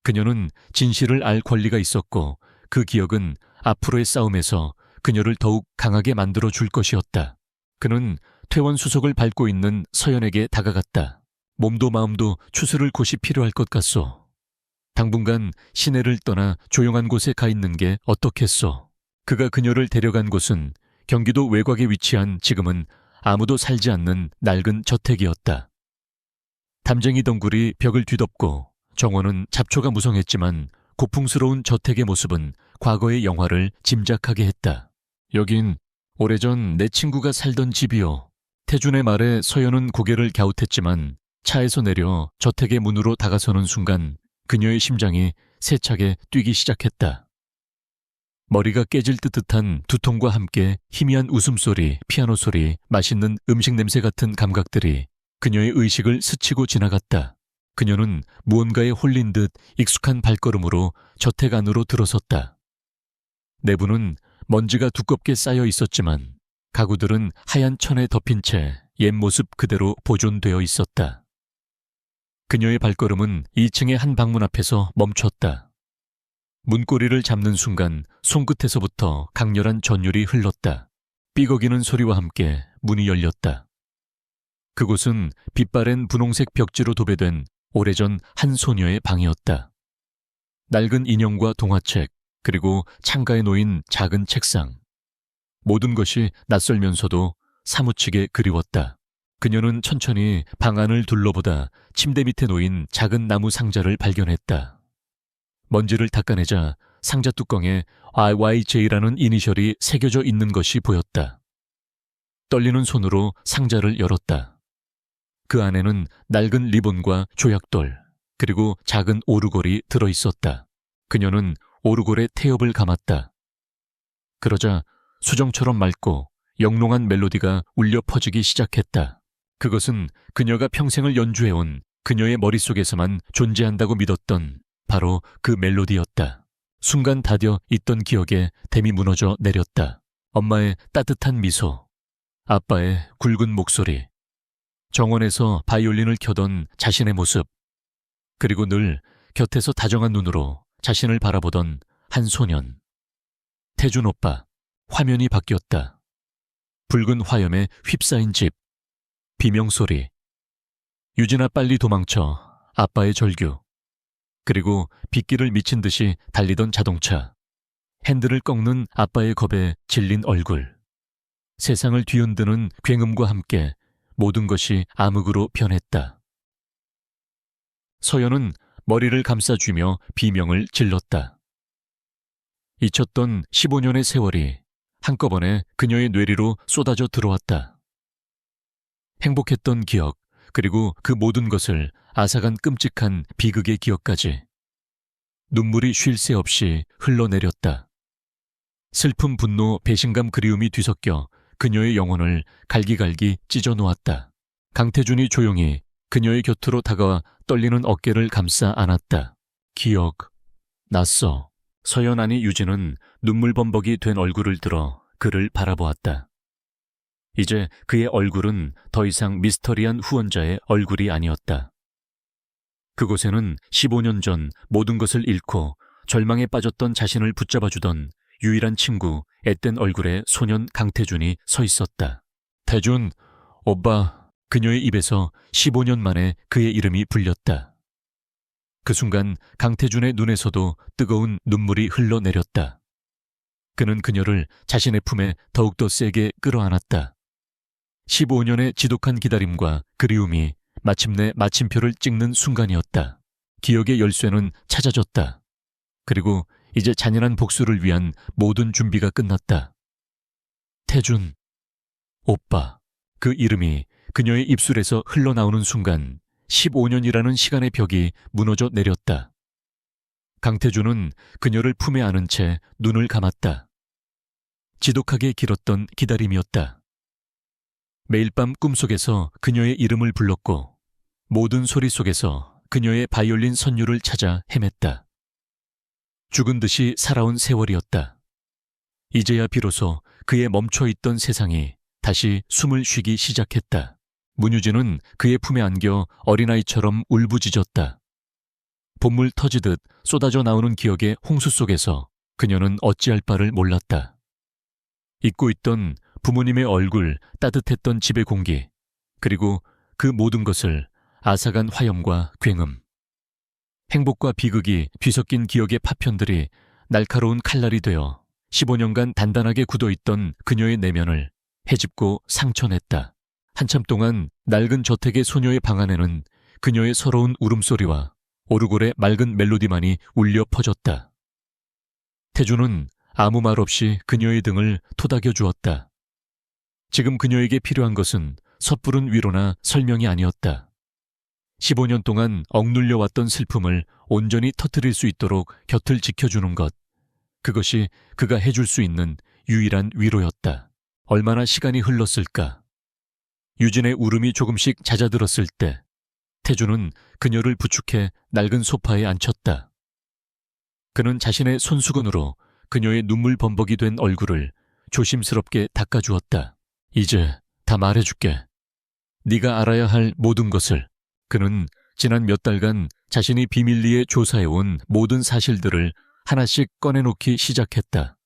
그녀는 진실을 알 권리가 있었고 그 기억은 앞으로의 싸움에서 그녀를 더욱 강하게 만들어줄 것이었다. 그는 퇴원수석을 밟고 있는 서연에게 다가갔다. 몸도 마음도 추스를 곳이 필요할 것 같소. 당분간 시내를 떠나 조용한 곳에 가 있는 게 어떻겠소. 그가 그녀를 데려간 곳은 경기도 외곽에 위치한 지금은 아무도 살지 않는 낡은 저택이었다. 담쟁이 덩굴이 벽을 뒤덮고 정원은 잡초가 무성했지만 고풍스러운 저택의 모습은 과거의 영화를 짐작하게 했다. 여긴 오래전 내 친구가 살던 집이요. 태준의 말에 서연은 고개를 갸웃했지만 차에서 내려 저택의 문으로 다가서는 순간 그녀의 심장이 세차게 뛰기 시작했다. 머리가 깨질 듯한 두통과 함께 희미한 웃음소리, 피아노 소리, 맛있는 음식 냄새 같은 감각들이 그녀의 의식을 스치고 지나갔다. 그녀는 무언가에 홀린 듯 익숙한 발걸음으로 저택 안으로 들어섰다. 내부는 먼지가 두껍게 쌓여 있었지만 가구들은 하얀 천에 덮인 채 옛 모습 그대로 보존되어 있었다. 그녀의 발걸음은 2층의 한 방문 앞에서 멈췄다. 문고리를 잡는 순간 손끝에서부터 강렬한 전율이 흘렀다. 삐걱이는 소리와 함께 문이 열렸다. 그곳은 빛바랜 분홍색 벽지로 도배된 오래전 한 소녀의 방이었다. 낡은 인형과 동화책, 그리고 창가에 놓인 작은 책상. 모든 것이 낯설면서도 사무치게 그리웠다. 그녀는 천천히 방 안을 둘러보다 침대 밑에 놓인 작은 나무 상자를 발견했다. 먼지를 닦아내자 상자 뚜껑에 IYJ라는 이니셜이 새겨져 있는 것이 보였다. 떨리는 손으로 상자를 열었다. 그 안에는 낡은 리본과 조약돌, 그리고 작은 오르골이 들어있었다. 그녀는 오르골에 태엽을 감았다. 그러자 수정처럼 맑고 영롱한 멜로디가 울려 퍼지기 시작했다. 그것은 그녀가 평생을 연주해온 그녀의 머릿속에서만 존재한다고 믿었던 바로 그 멜로디였다. 순간 다뎌 있던 기억에 댐이 무너져 내렸다. 엄마의 따뜻한 미소, 아빠의 굵은 목소리, 정원에서 바이올린을 켜던 자신의 모습, 그리고 늘 곁에서 다정한 눈으로 자신을 바라보던 한 소년. 태준 오빠, 화면이 바뀌었다. 붉은 화염에 휩싸인 집, 비명소리. 유진아 빨리 도망쳐, 아빠의 절규. 그리고 빗길을 미친 듯이 달리던 자동차. 핸들을 꺾는 아빠의 겁에 질린 얼굴. 세상을 뒤흔드는 굉음과 함께 모든 것이 암흑으로 변했다. 서연은 머리를 감싸쥐며 비명을 질렀다. 잊혔던 15년의 세월이 한꺼번에 그녀의 뇌리로 쏟아져 들어왔다. 행복했던 기억, 그리고 그 모든 것을 앗아간 끔찍한 비극의 기억까지. 눈물이 쉴 새 없이 흘러내렸다. 슬픔, 분노, 배신감, 그리움이 뒤섞여 그녀의 영혼을 갈기갈기 찢어 놓았다. 강태준이 조용히 그녀의 곁으로 다가와 떨리는 어깨를 감싸 안았다. 기억, 낯서. 서연 아니 유진은 눈물범벅이 된 얼굴을 들어 그를 바라보았다. 이제 그의 얼굴은 더 이상 미스터리한 후원자의 얼굴이 아니었다. 그곳에는 15년 전 모든 것을 잃고 절망에 빠졌던 자신을 붙잡아주던 유일한 친구, 앳된 얼굴의 소년 강태준이 서 있었다. 태준, 오빠. 그녀의 입에서 15년 만에 그의 이름이 불렸다. 그 순간 강태준의 눈에서도 뜨거운 눈물이 흘러내렸다. 그는 그녀를 자신의 품에 더욱더 세게 끌어안았다. 15년의 지독한 기다림과 그리움이 마침내 마침표를 찍는 순간이었다. 기억의 열쇠는 찾아졌다. 그리고 이제 잔인한 복수를 위한 모든 준비가 끝났다. 태준, 오빠. 그 이름이 그녀의 입술에서 흘러나오는 순간 15년이라는 시간의 벽이 무너져 내렸다. 강태준은 그녀를 품에 안은 채 눈을 감았다. 지독하게 길었던 기다림이었다. 매일 밤 꿈속에서 그녀의 이름을 불렀고 모든 소리 속에서 그녀의 바이올린 선율을 찾아 헤맸다. 죽은 듯이 살아온 세월이었다. 이제야 비로소 그의 멈춰있던 세상이 다시 숨을 쉬기 시작했다. 문유진은 그의 품에 안겨 어린아이처럼 울부짖었다. 봇물 터지듯 쏟아져 나오는 기억의 홍수 속에서 그녀는 어찌할 바를 몰랐다. 잊고 있던 부모님의 얼굴, 따뜻했던 집의 공기, 그리고 그 모든 것을 앗아간 화염과 굉음. 행복과 비극이 뒤섞인 기억의 파편들이 날카로운 칼날이 되어 15년간 단단하게 굳어있던 그녀의 내면을 헤집고 상처냈다. 한참 동안 낡은 저택의 소녀의 방 안에는 그녀의 서러운 울음소리와 오르골의 맑은 멜로디만이 울려 퍼졌다. 태준은 아무 말 없이 그녀의 등을 토닥여 주었다. 지금 그녀에게 필요한 것은 섣부른 위로나 설명이 아니었다. 15년 동안 억눌려 왔던 슬픔을 온전히 터뜨릴 수 있도록 곁을 지켜주는 것. 그것이 그가 해줄 수 있는 유일한 위로였다. 얼마나 시간이 흘렀을까? 유진의 울음이 조금씩 잦아들었을 때 태준은 그녀를 부축해 낡은 소파에 앉혔다. 그는 자신의 손수건으로 그녀의 눈물 범벅이 된 얼굴을 조심스럽게 닦아주었다. 이제 다 말해줄게. 네가 알아야 할 모든 것을. 그는 지난 몇 달간 자신이 비밀리에 조사해온 모든 사실들을 하나씩 꺼내놓기 시작했다.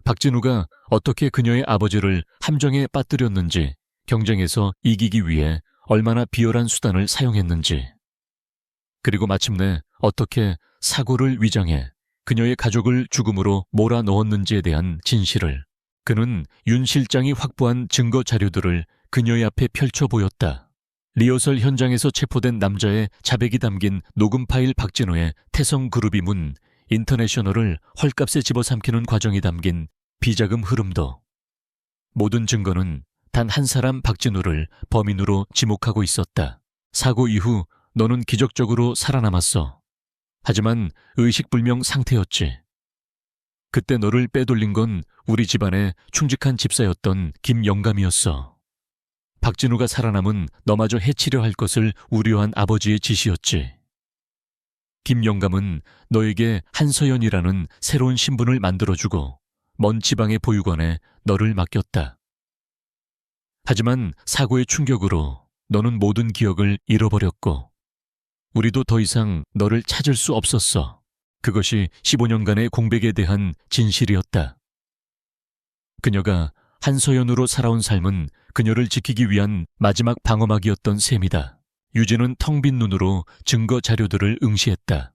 박진우가 어떻게 그녀의 아버지를 함정에 빠뜨렸는지, 경쟁에서 이기기 위해 얼마나 비열한 수단을 사용했는지, 그리고 마침내 어떻게 사고를 위장해 그녀의 가족을 죽음으로 몰아넣었는지에 대한 진실을. 그는 윤 실장이 확보한 증거 자료들을 그녀의 앞에 펼쳐 보였다. 리허설 현장에서 체포된 남자의 자백이 담긴 녹음 파일 박진우의 태성그룹이 문 인터내셔널을 헐값에 집어삼키는 과정이 담긴 비자금 흐름도. 모든 증거는 단 한 사람 박진우를 범인으로 지목하고 있었다. 사고 이후 너는 기적적으로 살아남았어. 하지만 의식불명 상태였지. 그때 너를 빼돌린 건 우리 집안의 충직한 집사였던 김영감이었어. 박진우가 살아남은 너마저 해치려 할 것을 우려한 아버지의 지시였지. 김영감은 너에게 한서연이라는 새로운 신분을 만들어주고 먼 지방의 보육원에 너를 맡겼다. 하지만 사고의 충격으로 너는 모든 기억을 잃어버렸고 우리도 더 이상 너를 찾을 수 없었어. 그것이 15년간의 공백에 대한 진실이었다. 그녀가 한서연으로 살아온 삶은 그녀를 지키기 위한 마지막 방어막이었던 셈이다. 유진은 텅 빈 눈으로 증거 자료들을 응시했다.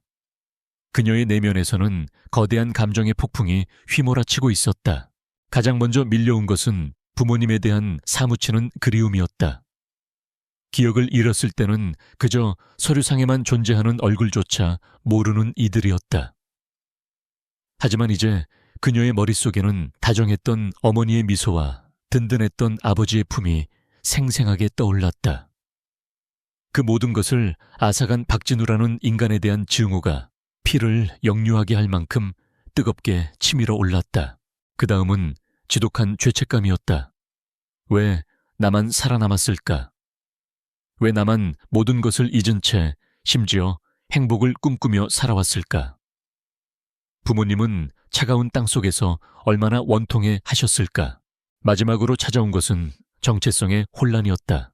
그녀의 내면에서는 거대한 감정의 폭풍이 휘몰아치고 있었다. 가장 먼저 밀려온 것은 부모님에 대한 사무치는 그리움이었다. 기억을 잃었을 때는 그저 서류상에만 존재하는 얼굴조차 모르는 이들이었다. 하지만 이제 그녀의 머릿속에는 다정했던 어머니의 미소와 든든했던 아버지의 품이 생생하게 떠올랐다. 그 모든 것을 앗아간 박진우라는 인간에 대한 증오가 피를 역류하게 할 만큼 뜨겁게 치밀어 올랐다. 그 다음은 지독한 죄책감이었다. 왜 나만 살아남았을까? 왜 나만 모든 것을 잊은 채 심지어 행복을 꿈꾸며 살아왔을까? 부모님은 차가운 땅 속에서 얼마나 원통해 하셨을까? 마지막으로 찾아온 것은 정체성의 혼란이었다.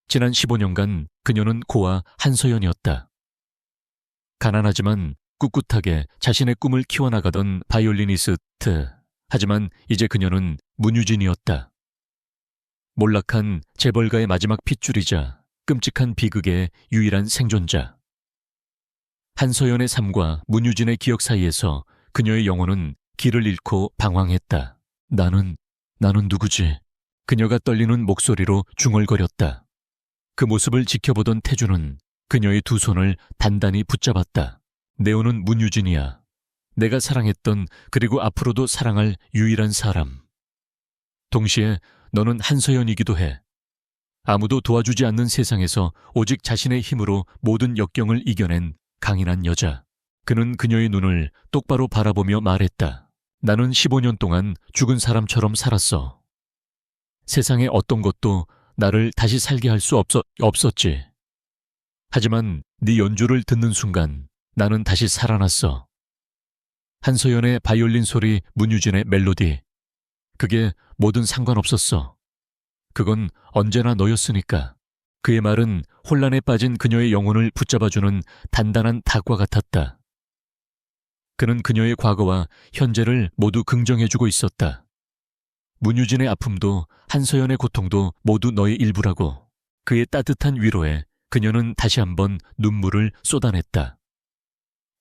지난 15년간 그녀는 고아 한서연이었다. 가난하지만 꿋꿋하게 자신의 꿈을 키워나가던 바이올리니스트. 하지만 이제 그녀는 문유진이었다. 몰락한 재벌가의 마지막 핏줄이자 끔찍한 비극의 유일한 생존자. 한서연의 삶과 문유진의 기억 사이에서 그녀의 영혼은 길을 잃고 방황했다. 나는 누구지? 그녀가 떨리는 목소리로 중얼거렸다. 그 모습을 지켜보던 태주는 그녀의 두 손을 단단히 붙잡았다. 네오는 문유진이야. 내가 사랑했던 그리고 앞으로도 사랑할 유일한 사람. 동시에 너는 한서연이기도 해. 아무도 도와주지 않는 세상에서 오직 자신의 힘으로 모든 역경을 이겨낸 강인한 여자. 그는 그녀의 눈을 똑바로 바라보며 말했다. 나는 15년 동안 죽은 사람처럼 살았어. 세상의 어떤 것도 나를 다시 살게 할 수 없었지. 하지만 네 연주를 듣는 순간 나는 다시 살아났어. 한서연의 바이올린 소리, 문유진의 멜로디. 그게 뭐든 상관없었어. 그건 언제나 너였으니까. 그의 말은 혼란에 빠진 그녀의 영혼을 붙잡아주는 단단한 닭과 같았다. 그는 그녀의 과거와 현재를 모두 긍정해주고 있었다. 문유진의 아픔도 한서연의 고통도 모두 너의 일부라고. 그의 따뜻한 위로에 그녀는 다시 한번 눈물을 쏟아냈다.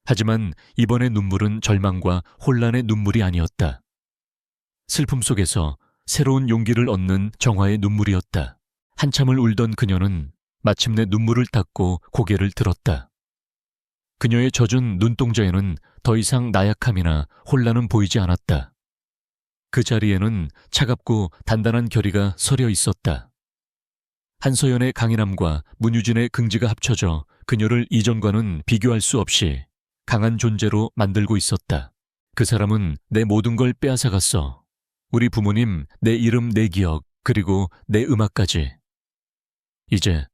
하지만 이번의 눈물은 절망과 혼란의 눈물이 아니었다. 슬픔 속에서 새로운 용기를 얻는 정화의 눈물이었다. 한참을 울던 그녀는 마침내 눈물을 닦고 고개를 들었다. 그녀의 젖은 눈동자에는 더 이상 나약함이나 혼란은 보이지 않았다. 그 자리에는 차갑고 단단한 결의가 서려 있었다. 한서연의 강인함과 문유진의 긍지가 합쳐져 그녀를 이전과는 비교할 수 없이 강한 존재로 만들고 있었다. 그 사람은 내 모든 걸 빼앗아갔어. 우리 부모님, 내 이름, 내 기억, 그리고 내 음악까지. 이제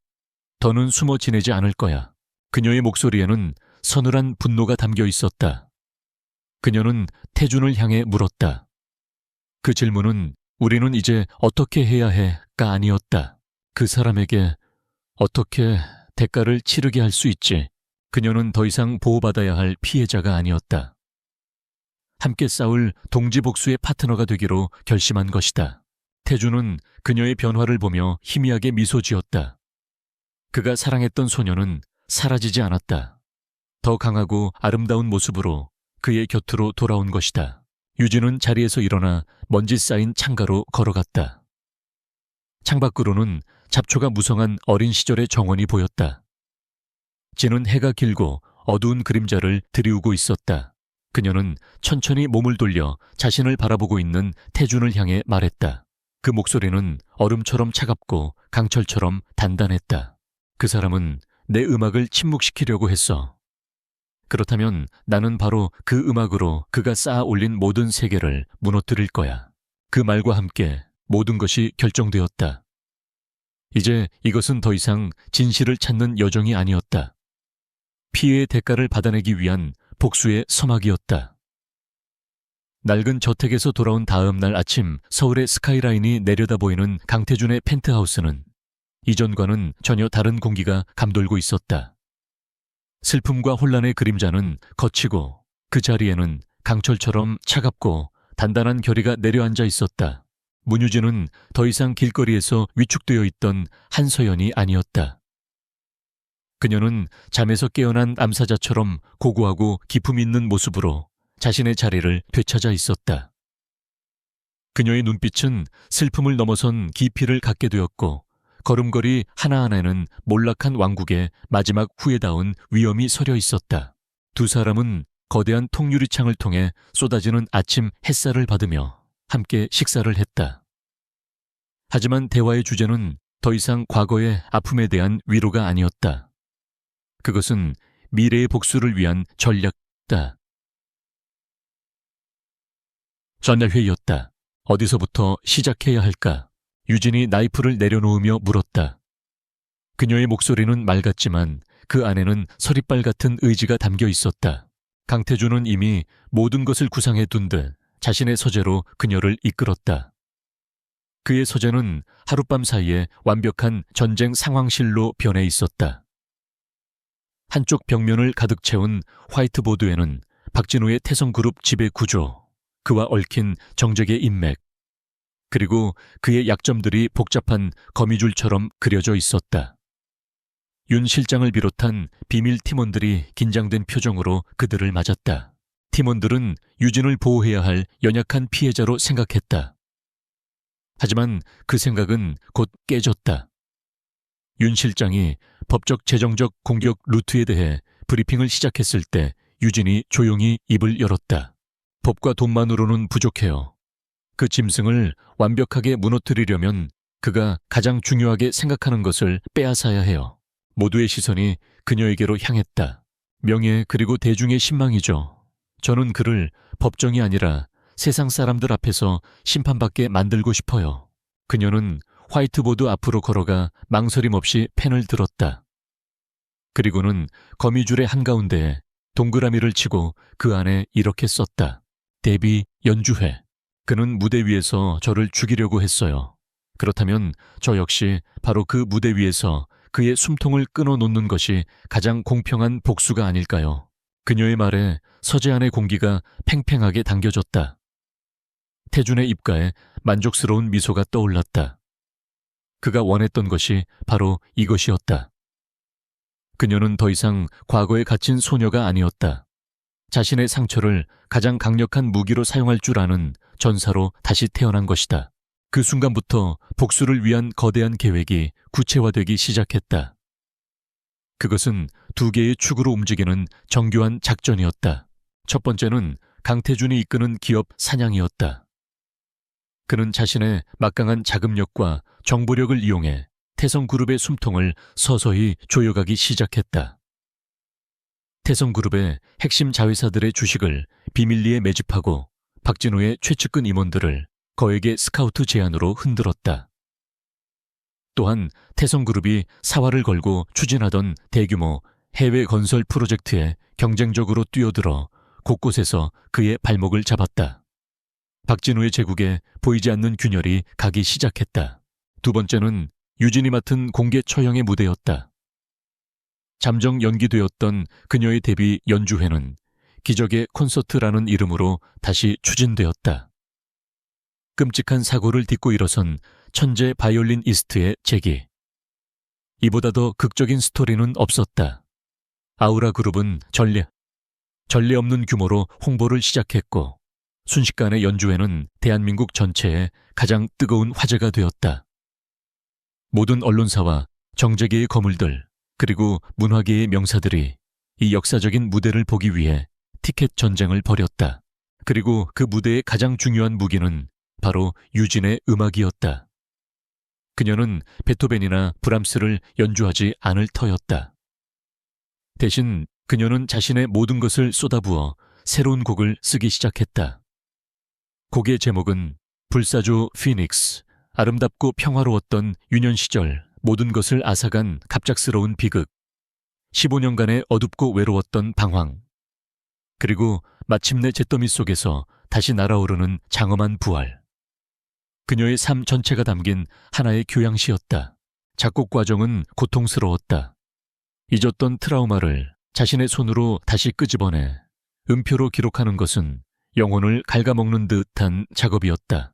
더는 숨어 지내지 않을 거야. 그녀의 목소리에는 서늘한 분노가 담겨 있었다. 그녀는 태준을 향해 물었다. 그 질문은 우리는 이제 어떻게 해야 해가 아니었다. 그 사람에게 어떻게 대가를 치르게 할 수 있지. 그녀는 더 이상 보호받아야 할 피해자가 아니었다. 함께 싸울 동지복수의 파트너가 되기로 결심한 것이다. 태주는 그녀의 변화를 보며 희미하게 미소 지었다. 그가 사랑했던 소녀는 사라지지 않았다. 더 강하고 아름다운 모습으로 그의 곁으로 돌아온 것이다. 유진은 자리에서 일어나 먼지 쌓인 창가로 걸어갔다. 창밖으로는 잡초가 무성한 어린 시절의 정원이 보였다. 지는 해가 길고 어두운 그림자를 드리우고 있었다. 그녀는 천천히 몸을 돌려 자신을 바라보고 있는 태준을 향해 말했다. 그 목소리는 얼음처럼 차갑고 강철처럼 단단했다. 그 사람은 내 음악을 침묵시키려고 했어. 그렇다면 나는 바로 그 음악으로 그가 쌓아 올린 모든 세계를 무너뜨릴 거야. 그 말과 함께 모든 것이 결정되었다. 이제 이것은 더 이상 진실을 찾는 여정이 아니었다. 피해의 대가를 받아내기 위한 복수의 서막이었다. 낡은 저택에서 돌아온 다음 날 아침 서울의 스카이라인이 내려다 보이는 강태준의 펜트하우스는 이전과는 전혀 다른 공기가 감돌고 있었다. 슬픔과 혼란의 그림자는 거치고 그 자리에는 강철처럼 차갑고 단단한 결의가 내려앉아 있었다. 문유진은 더 이상 길거리에서 위축되어 있던 한서연이 아니었다. 그녀는 잠에서 깨어난 암사자처럼 고고하고 기품 있는 모습으로 자신의 자리를 되찾아 있었다. 그녀의 눈빛은 슬픔을 넘어선 깊이를 갖게 되었고 걸음걸이 하나하나에는 몰락한 왕국의 마지막 후회다운 위엄이 서려 있었다. 두 사람은 거대한 통유리창을 통해 쏟아지는 아침 햇살을 받으며 함께 식사를 했다. 하지만 대화의 주제는 더 이상 과거의 아픔에 대한 위로가 아니었다. 그것은 미래의 복수를 위한 전략이다. 전날 회의였다. 어디서부터 시작해야 할까? 유진이 나이프를 내려놓으며 물었다. 그녀의 목소리는 맑았지만 그 안에는 서리빨 같은 의지가 담겨 있었다. 강태준은 이미 모든 것을 구상해 둔 듯 자신의 서재로 그녀를 이끌었다. 그의 서재는 하룻밤 사이에 완벽한 전쟁 상황실로 변해 있었다. 한쪽 벽면을 가득 채운 화이트보드에는 박진우의 태성그룹 지배 구조, 그와 얽힌 정적의 인맥, 그리고 그의 약점들이 복잡한 거미줄처럼 그려져 있었다. 윤 실장을 비롯한 비밀 팀원들이 긴장된 표정으로 그들을 맞았다. 팀원들은 유진을 보호해야 할 연약한 피해자로 생각했다. 하지만 그 생각은 곧 깨졌다. 윤 실장이 법적 재정적 공격 루트에 대해 브리핑을 시작했을 때 유진이 조용히 입을 열었다. 법과 돈만으로는 부족해요. 그 짐승을 완벽하게 무너뜨리려면 그가 가장 중요하게 생각하는 것을 빼앗아야 해요. 모두의 시선이 그녀에게로 향했다. 명예 그리고 대중의 신망이죠. 저는 그를 법정이 아니라 세상 사람들 앞에서 심판받게 만들고 싶어요. 그녀는 화이트보드 앞으로 걸어가 망설임 없이 펜을 들었다. 그리고는 거미줄의 한가운데에 동그라미를 치고 그 안에 이렇게 썼다. 데뷔 연주회. 그는 무대 위에서 저를 죽이려고 했어요. 그렇다면 저 역시 바로 그 무대 위에서 그의 숨통을 끊어놓는 것이 가장 공평한 복수가 아닐까요? 그녀의 말에 서재 안의 공기가 팽팽하게 당겨졌다. 태준의 입가에 만족스러운 미소가 떠올랐다. 그가 원했던 것이 바로 이것이었다. 그녀는 더 이상 과거에 갇힌 소녀가 아니었다. 자신의 상처를 가장 강력한 무기로 사용할 줄 아는 전사로 다시 태어난 것이다. 그 순간부터 복수를 위한 거대한 계획이 구체화되기 시작했다. 그것은 두 개의 축으로 움직이는 정교한 작전이었다. 첫 번째는 강태준이 이끄는 기업 사냥이었다. 그는 자신의 막강한 자금력과 정보력을 이용해 태성그룹의 숨통을 서서히 조여가기 시작했다. 태성그룹의 핵심 자회사들의 주식을 비밀리에 매집하고 박진우의 최측근 임원들을 거액의 스카우트 제안으로 흔들었다. 또한 태성그룹이 사활을 걸고 추진하던 대규모 해외 건설 프로젝트에 경쟁적으로 뛰어들어 곳곳에서 그의 발목을 잡았다. 박진우의 제국에 보이지 않는 균열이 가기 시작했다. 두 번째는 유진이 맡은 공개 처형의 무대였다. 잠정 연기되었던 그녀의 데뷔 연주회는 기적의 콘서트라는 이름으로 다시 추진되었다. 끔찍한 사고를 딛고 일어선 천재 바이올리니스트의 재기. 이보다 더 극적인 스토리는 없었다. 아우라 그룹은 전례 없는 규모로 홍보를 시작했고 순식간에 연주회는 대한민국 전체에 가장 뜨거운 화제가 되었다. 모든 언론사와 정재계의 거물들 그리고 문화계의 명사들이 이 역사적인 무대를 보기 위해 티켓 전쟁을 벌였다. 그리고 그 무대의 가장 중요한 무기는 바로 유진의 음악이었다. 그녀는 베토벤이나 브람스를 연주하지 않을 터였다. 대신 그녀는 자신의 모든 것을 쏟아부어 새로운 곡을 쓰기 시작했다. 곡의 제목은 불사조 피닉스, 아름답고 평화로웠던 유년 시절 모든 것을 앗아간 갑작스러운 비극, 15년간의 어둡고 외로웠던 방황, 그리고 마침내 잿더미 속에서 다시 날아오르는 장엄한 부활. 그녀의 삶 전체가 담긴 하나의 교양시였다. 작곡 과정은 고통스러웠다. 잊었던 트라우마를 자신의 손으로 다시 끄집어내 음표로 기록하는 것은 영혼을 갉아먹는 듯한 작업이었다.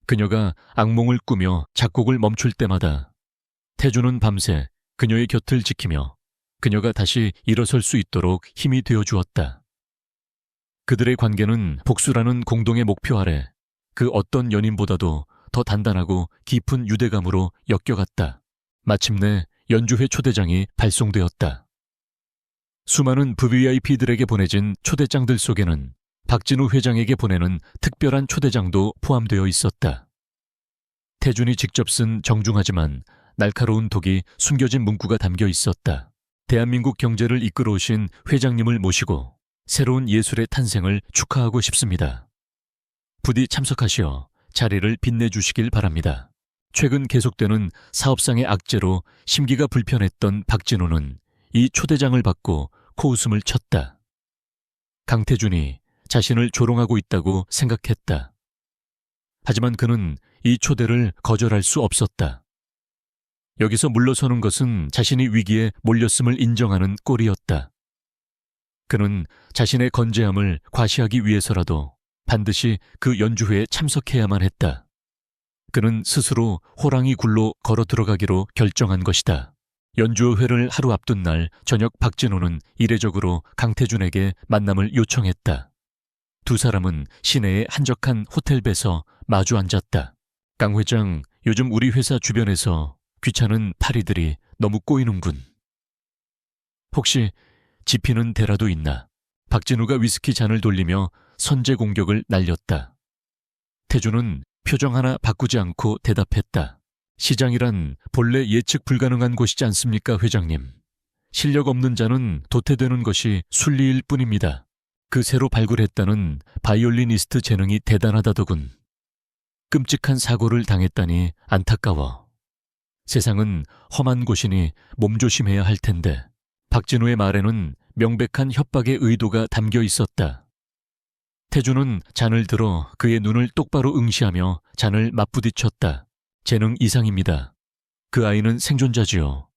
그녀가 악몽을 꾸며 작곡을 멈출 때마다 태주는 밤새 그녀의 곁을 지키며 그녀가 다시 일어설 수 있도록 힘이 되어주었다. 그들의 관계는 복수라는 공동의 목표 아래 그 어떤 연인보다도 더 단단하고 깊은 유대감으로 엮여갔다. 마침내 연주회 초대장이 발송되었다. 수많은 VVIP들에게 보내진 초대장들 속에는 박진우 회장에게 보내는 특별한 초대장도 포함되어 있었다. 태준이 직접 쓴 정중하지만 날카로운 독이 숨겨진 문구가 담겨 있었다. 대한민국 경제를 이끌어오신 회장님을 모시고 새로운 예술의 탄생을 축하하고 싶습니다. 부디 참석하시어 자리를 빛내주시길 바랍니다. 최근 계속되는 사업상의 악재로 심기가 불편했던 박진우는 이 초대장을 받고 코웃음을 쳤다. 강태준이 자신을 조롱하고 있다고 생각했다. 하지만 그는 이 초대를 거절할 수 없었다. 여기서 물러서는 것은 자신이 위기에 몰렸음을 인정하는 꼴이었다. 그는 자신의 건재함을 과시하기 위해서라도 반드시 그 연주회에 참석해야만 했다. 그는 스스로 호랑이 굴로 걸어 들어가기로 결정한 것이다. 연주회를 하루 앞둔 날 저녁 박진우는 이례적으로 강태준에게 만남을 요청했다. 두 사람은 시내의 한적한 호텔배에서 마주 앉았다. 강 회장, 요즘 우리 회사 주변에서 귀찮은 파리들이 너무 꼬이는군. 혹시 지피는 데라도 있나? 박진우가 위스키 잔을 돌리며 선제 공격을 날렸다. 태준은 표정 하나 바꾸지 않고 대답했다. 시장이란 본래 예측 불가능한 곳이지 않습니까, 회장님? 실력 없는 자는 도태되는 것이 순리일 뿐입니다. 그 새로 발굴했다는 바이올리니스트 재능이 대단하다더군. 끔찍한 사고를 당했다니 안타까워. 세상은 험한 곳이니 몸조심해야 할 텐데. 박진우의 말에는 명백한 협박의 의도가 담겨 있었다. 태준은 잔을 들어 그의 눈을 똑바로 응시하며 잔을 맞부딪혔다. 재능 이상입니다. 그 아이는 생존자지요.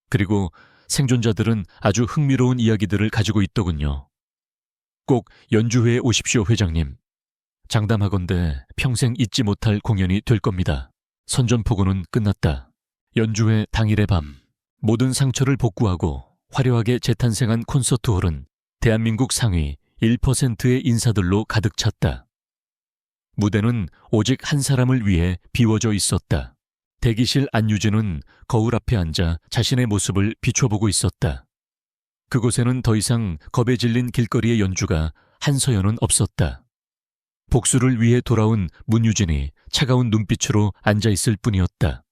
그리고 생존자들은 아주 흥미로운 이야기들을 가지고 있더군요. 꼭 연주회에 오십시오, 회장님. 장담하건대 평생 잊지 못할 공연이 될 겁니다. 선전포고는 끝났다. 연주회 당일의 밤, 모든 상처를 복구하고 화려하게 재탄생한 콘서트홀은 대한민국 상위 1%의 인사들로 가득 찼다. 무대는 오직 한 사람을 위해 비워져 있었다. 대기실 안유진은 거울 앞에 앉아 자신의 모습을 비춰보고 있었다. 그곳에는 더 이상 겁에 질린 길거리의 연주가 한서연은 없었다. 복수를 위해 돌아온 문유진이 차가운 눈빛으로 앉아있을 뿐이었다.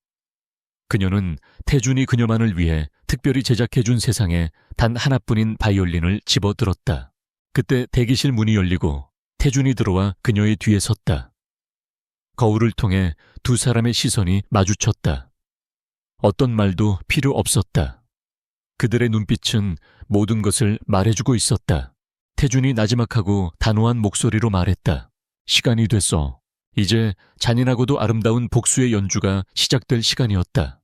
그녀는 태준이 그녀만을 위해 특별히 제작해준 세상에 단 하나뿐인 바이올린을 집어들었다. 그때 대기실 문이 열리고 태준이 들어와 그녀의 뒤에 섰다. 거울을 통해 두 사람의 시선이 마주쳤다. 어떤 말도 필요 없었다. 그들의 눈빛은 모든 것을 말해주고 있었다. 태준이 나지막하고 단호한 목소리로 말했다. 시간이 됐어. 이제 잔인하고도 아름다운 복수의 연주가 시작될 시간이었다.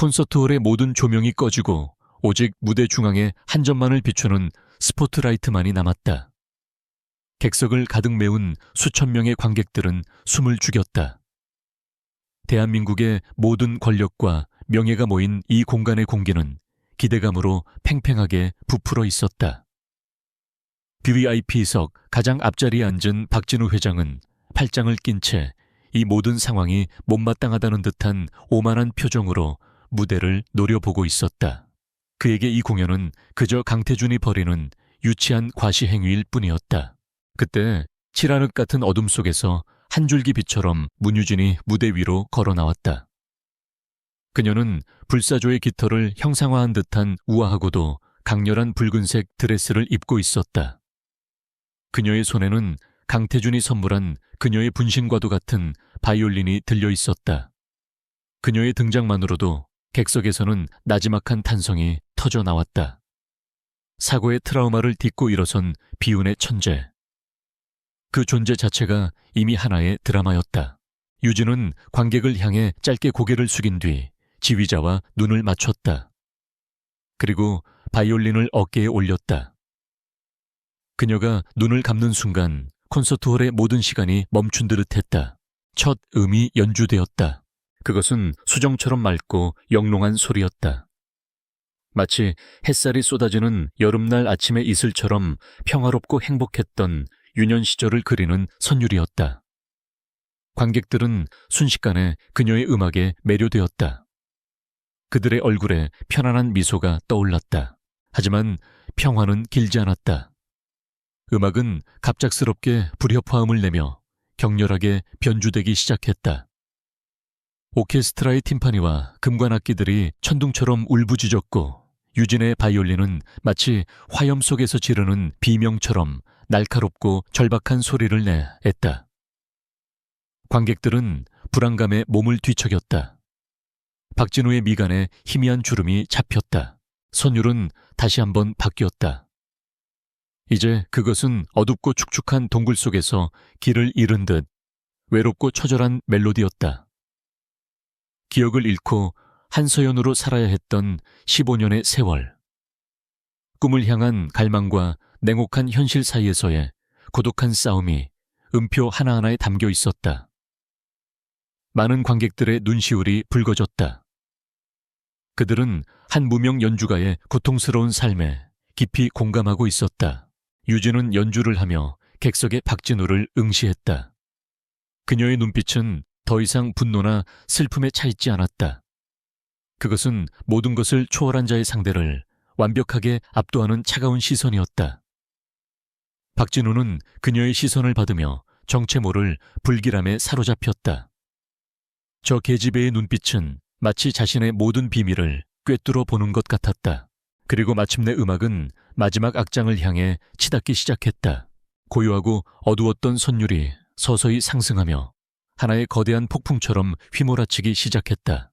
콘서트홀의 모든 조명이 꺼지고 오직 무대 중앙에 한 점만을 비추는 스포트라이트만이 남았다. 객석을 가득 메운 수천 명의 관객들은 숨을 죽였다. 대한민국의 모든 권력과 명예가 모인 이 공간의 공기는 기대감으로 팽팽하게 부풀어 있었다. VVIP석 가장 앞자리에 앉은 박진우 회장은 팔짱을 낀 채 이 모든 상황이 못마땅하다는 듯한 오만한 표정으로 무대를 노려보고 있었다. 그에게 이 공연은 그저 강태준이 벌이는 유치한 과시행위일 뿐이었다. 그때 칠하늘 같은 어둠 속에서 한 줄기 빛처럼 문유진이 무대 위로 걸어 나왔다. 그녀는 불사조의 깃털을 형상화한 듯한 우아하고도 강렬한 붉은색 드레스를 입고 있었다. 그녀의 손에는 강태준이 선물한 그녀의 분신과도 같은 바이올린이 들려 있었다. 그녀의 등장만으로도 객석에서는 나지막한 탄성이 터져 나왔다. 사고의 트라우마를 딛고 일어선 비운의 천재. 그 존재 자체가 이미 하나의 드라마였다. 유진은 관객을 향해 짧게 고개를 숙인 뒤 지휘자와 눈을 맞췄다. 그리고 바이올린을 어깨에 올렸다. 그녀가 눈을 감는 순간 콘서트홀의 모든 시간이 멈춘 듯 했다. 첫 음이 연주되었다. 그것은 수정처럼 맑고 영롱한 소리였다. 마치 햇살이 쏟아지는 여름날 아침의 이슬처럼 평화롭고 행복했던 유년 시절을 그리는 선율이었다. 관객들은 순식간에 그녀의 음악에 매료되었다. 그들의 얼굴에 편안한 미소가 떠올랐다. 하지만 평화는 길지 않았다. 음악은 갑작스럽게 불협화음을 내며 격렬하게 변주되기 시작했다. 오케스트라의 팀파니와 금관 악기들이 천둥처럼 울부짖었고 유진의 바이올린은 마치 화염 속에서 지르는 비명처럼 날카롭고 절박한 소리를 냈다. 관객들은 불안감에 몸을 뒤척였다. 박진우의 미간에 희미한 주름이 잡혔다. 선율은 다시 한번 바뀌었다. 이제 그것은 어둡고 축축한 동굴 속에서 길을 잃은 듯 외롭고 처절한 멜로디였다. 기억을 잃고 한서연으로 살아야 했던 15년의 세월. 꿈을 향한 갈망과 냉혹한 현실 사이에서의 고독한 싸움이 음표 하나하나에 담겨 있었다. 많은 관객들의 눈시울이 붉어졌다. 그들은 한 무명 연주가의 고통스러운 삶에 깊이 공감하고 있었다. 유진은 연주를 하며 객석의 박진우를 응시했다. 그녀의 눈빛은 더 이상 분노나 슬픔에 차 있지 않았다. 그것은 모든 것을 초월한 자의 상대를 완벽하게 압도하는 차가운 시선이었다. 박진우는 그녀의 시선을 받으며 정체 모를 불길함에 사로잡혔다. 저 계집애의 눈빛은 마치 자신의 모든 비밀을 꿰뚫어 보는 것 같았다. 그리고 마침내 음악은 마지막 악장을 향해 치닫기 시작했다. 고요하고 어두웠던 선율이 서서히 상승하며 하나의 거대한 폭풍처럼 휘몰아치기 시작했다.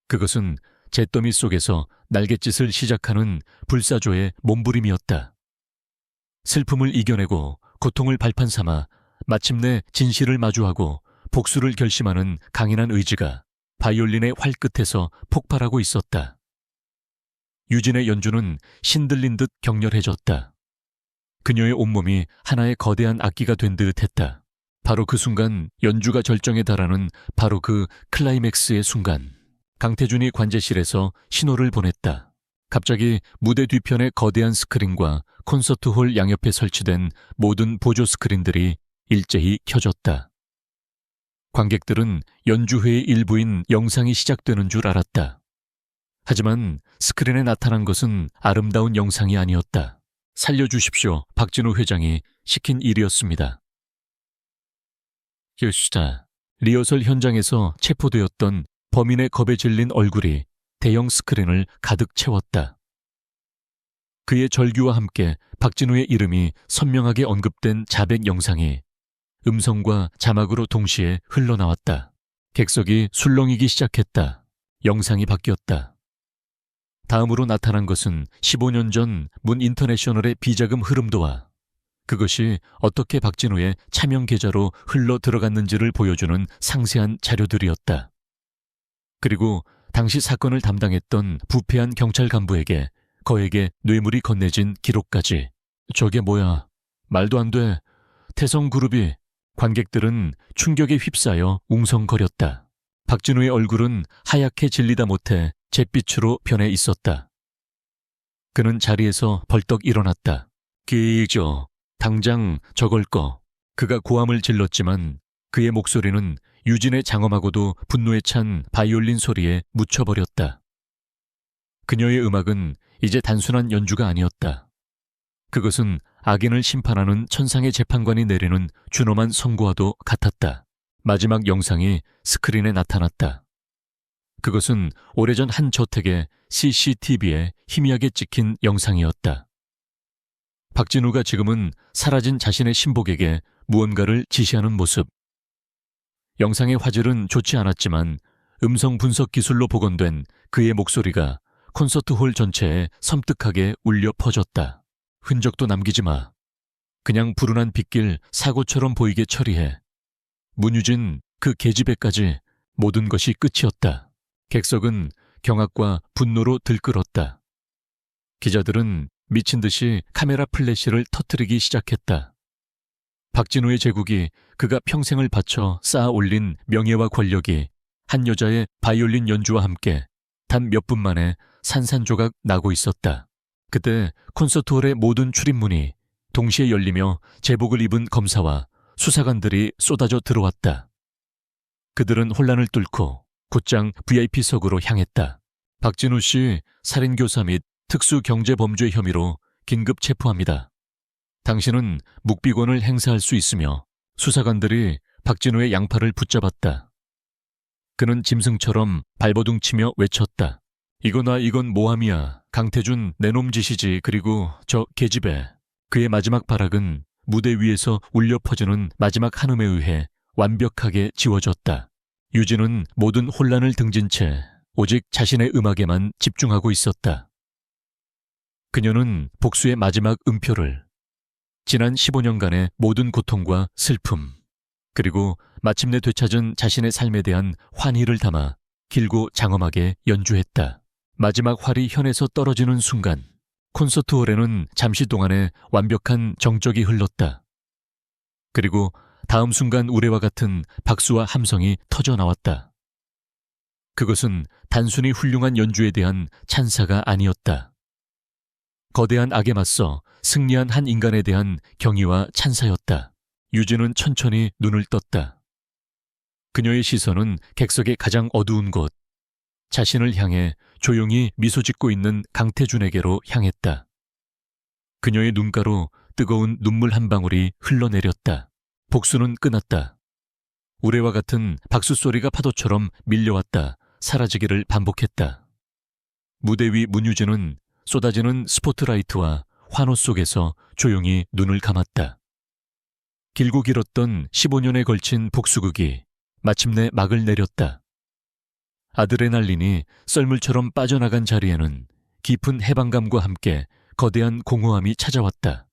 그것은 잿더미 속에서 날갯짓을 시작하는 불사조의 몸부림이었다. 슬픔을 이겨내고 고통을 발판 삼아 마침내 진실을 마주하고 복수를 결심하는 강인한 의지가 바이올린의 활끝에서 폭발하고 있었다. 유진의 연주는 신들린 듯 격렬해졌다. 그녀의 온몸이 하나의 거대한 악기가 된 듯 했다. 바로 그 순간 연주가 절정에 달하는 바로 그 클라이맥스의 순간 강태준이 관제실에서 신호를 보냈다. 갑자기 무대 뒤편의 거대한 스크린과 콘서트홀 양옆에 설치된 모든 보조 스크린들이 일제히 켜졌다. 관객들은 연주회의 일부인 영상이 시작되는 줄 알았다. 하지만 스크린에 나타난 것은 아름다운 영상이 아니었다. 살려주십시오, 박진우 회장이 시킨 일이었습니다. 실수다. 리허설 현장에서 체포되었던 범인의 겁에 질린 얼굴이 대형 스크린을 가득 채웠다. 그의 절규와 함께 박진우의 이름이 선명하게 언급된 자백 영상이 음성과 자막으로 동시에 흘러나왔다. 객석이 술렁이기 시작했다. 영상이 바뀌었다. 다음으로 나타난 것은 15년 전 문 인터내셔널의 비자금 흐름도와 그것이 어떻게 박진우의 차명 계좌로 흘러 들어갔는지를 보여주는 상세한 자료들이었다. 그리고 당시 사건을 담당했던 부패한 경찰 간부에게 거액의 뇌물이 건네진 기록까지. 저게 뭐야? 말도 안 돼. 태성그룹이. 관객들은 충격에 휩싸여 웅성거렸다. 박진우의 얼굴은 하얗게 질리다 못해 잿빛으로 변해 있었다. 그는 자리에서 벌떡 일어났다. 기저, 당장 저걸 꺼. 그가 고함을 질렀지만 그의 목소리는 유진의 장엄하고도 분노에 찬 바이올린 소리에 묻혀버렸다. 그녀의 음악은 이제 단순한 연주가 아니었다. 그것은 악인을 심판하는 천상의 재판관이 내리는 준엄한 선고와도 같았다. 마지막 영상이 스크린에 나타났다. 그것은 오래전 한 저택의 CCTV에 희미하게 찍힌 영상이었다. 박진우가 지금은 사라진 자신의 신복에게 무언가를 지시하는 모습. 영상의 화질은 좋지 않았지만 음성 분석 기술로 복원된 그의 목소리가 콘서트홀 전체에 섬뜩하게 울려 퍼졌다. 흔적도 남기지 마. 그냥 불운한 빗길 사고처럼 보이게 처리해 문유진 그 계집애까지 모든 것이 끝이었다. 객석은 경악과 분노로 들끓었다. 기자들은 미친 듯이 카메라 플래시를 터뜨리기 시작했다. 박진우의 제국이 그가 평생을 바쳐 쌓아 올린 명예와 권력이 한 여자의 바이올린 연주와 함께 단 몇 분 만에 산산조각 나고 있었다. 그때 콘서트홀의 모든 출입문이 동시에 열리며 제복을 입은 검사와 수사관들이 쏟아져 들어왔다. 그들은 혼란을 뚫고 곧장 VIP석으로 향했다. 박진우 씨 살인교사 및 특수경제범죄 혐의로 긴급 체포합니다. 당신은 묵비권을 행사할 수 있으며 수사관들이 박진우의 양팔을 붙잡았다. 그는 짐승처럼 발버둥치며 외쳤다. 이건 모함이야. 강태준 내놈 짓이지. 그리고 저 계집애. 그의 마지막 발악은 무대 위에서 울려 퍼지는 마지막 한음에 의해 완벽하게 지워졌다. 유진은 모든 혼란을 등진 채 오직 자신의 음악에만 집중하고 있었다. 그녀는 복수의 마지막 음표를, 지난 15년간의 모든 고통과 슬픔, 그리고 마침내 되찾은 자신의 삶에 대한 환희를 담아 길고 장엄하게 연주했다. 마지막 활이 현에서 떨어지는 순간 콘서트홀에는 잠시 동안의 완벽한 정적이 흘렀다. 그리고 다음 순간 우레와 같은 박수와 함성이 터져 나왔다. 그것은 단순히 훌륭한 연주에 대한 찬사가 아니었다. 거대한 악에 맞서 승리한 한 인간에 대한 경의와 찬사였다. 유진은 천천히 눈을 떴다. 그녀의 시선은 객석의 가장 어두운 곳, 자신을 향해 조용히 미소 짓고 있는 강태준에게로 향했다. 그녀의 눈가로 뜨거운 눈물 한 방울이 흘러내렸다. 복수는 끝났다. 우레와 같은 박수 소리가 파도처럼 밀려왔다. 사라지기를 반복했다. 무대 위 문유진은 쏟아지는 스포트라이트와 환호 속에서 조용히 눈을 감았다. 길고 길었던 15년에 걸친 복수극이 마침내 막을 내렸다. 아드레날린이 썰물처럼 빠져나간 자리에는 깊은 해방감과 함께 거대한 공허함이 찾아왔다.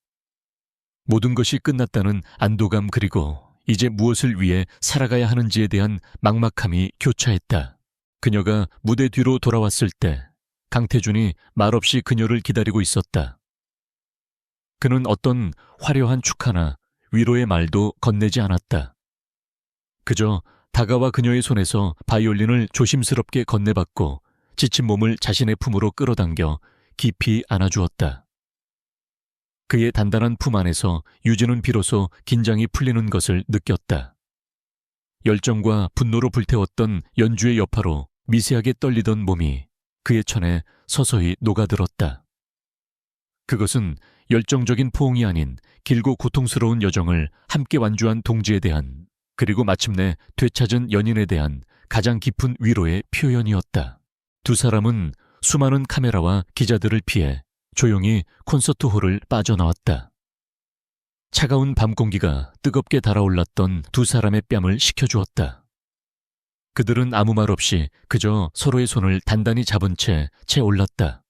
모든 것이 끝났다는 안도감, 그리고 이제 무엇을 위해 살아가야 하는지에 대한 막막함이 교차했다. 그녀가 무대 뒤로 돌아왔을 때 강태준이 말없이 그녀를 기다리고 있었다. 그는 어떤 화려한 축하나 위로의 말도 건네지 않았다. 그저 다가와 그녀의 손에서 바이올린을 조심스럽게 건네받고 지친 몸을 자신의 품으로 끌어당겨 깊이 안아주었다. 그의 단단한 품 안에서 유진은 비로소 긴장이 풀리는 것을 느꼈다. 열정과 분노로 불태웠던 연주의 여파로 미세하게 떨리던 몸이 그의 천에 서서히 녹아들었다. 그것은 열정적인 포옹이 아닌 길고 고통스러운 여정을 함께 완주한 동지에 대한, 그리고 마침내 되찾은 연인에 대한 가장 깊은 위로의 표현이었다. 두 사람은 수많은 카메라와 기자들을 피해 조용히 콘서트홀을 빠져나왔다. 차가운 밤 공기가 뜨겁게 달아올랐던 두 사람의 뺨을 식혀주었다. 그들은 아무 말 없이 그저 서로의 손을 단단히 잡은 채 올랐다.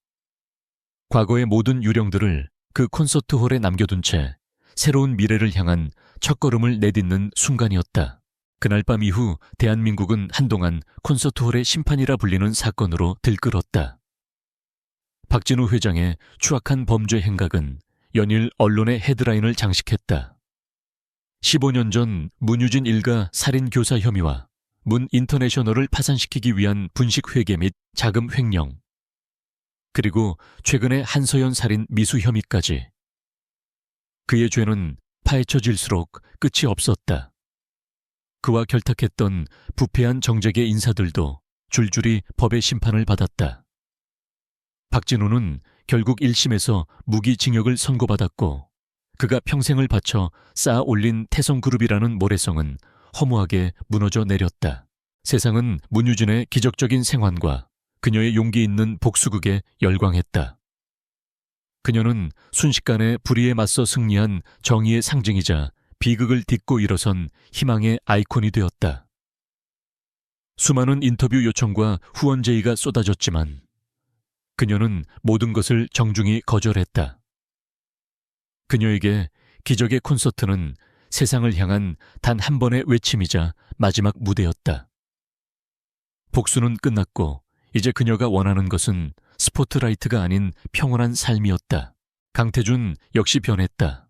과거의 모든 유령들을 그 콘서트홀에 남겨둔 채 새로운 미래를 향한 첫걸음을 내딛는 순간이었다. 그날 밤 이후 대한민국은 한동안 콘서트홀의 심판이라 불리는 사건으로 들끓었다. 박진우 회장의 추악한 범죄 행각은 연일 언론의 헤드라인을 장식했다. 15년 전 문유진 일가 살인교사 혐의와 문 인터내셔널을 파산시키기 위한 분식회계 및 자금 횡령, 그리고 최근의 한서연 살인 미수 혐의까지. 그의 죄는 파헤쳐질수록 끝이 없었다. 그와 결탁했던 부패한 정재계 인사들도 줄줄이 법의 심판을 받았다. 박진우는 결국 1심에서 무기징역을 선고받았고, 그가 평생을 바쳐 쌓아 올린 태성그룹이라는 모래성은 허무하게 무너져 내렸다. 세상은 문유진의 기적적인 생환과 그녀의 용기 있는 복수극에 열광했다. 그녀는 순식간에 불의에 맞서 승리한 정의의 상징이자 비극을 딛고 일어선 희망의 아이콘이 되었다. 수많은 인터뷰 요청과 후원 제의가 쏟아졌지만 그녀는 모든 것을 정중히 거절했다. 그녀에게 기적의 콘서트는 세상을 향한 단 한 번의 외침이자 마지막 무대였다. 복수는 끝났고 이제 그녀가 원하는 것은 스포트라이트가 아닌 평온한 삶이었다. 강태준 역시 변했다.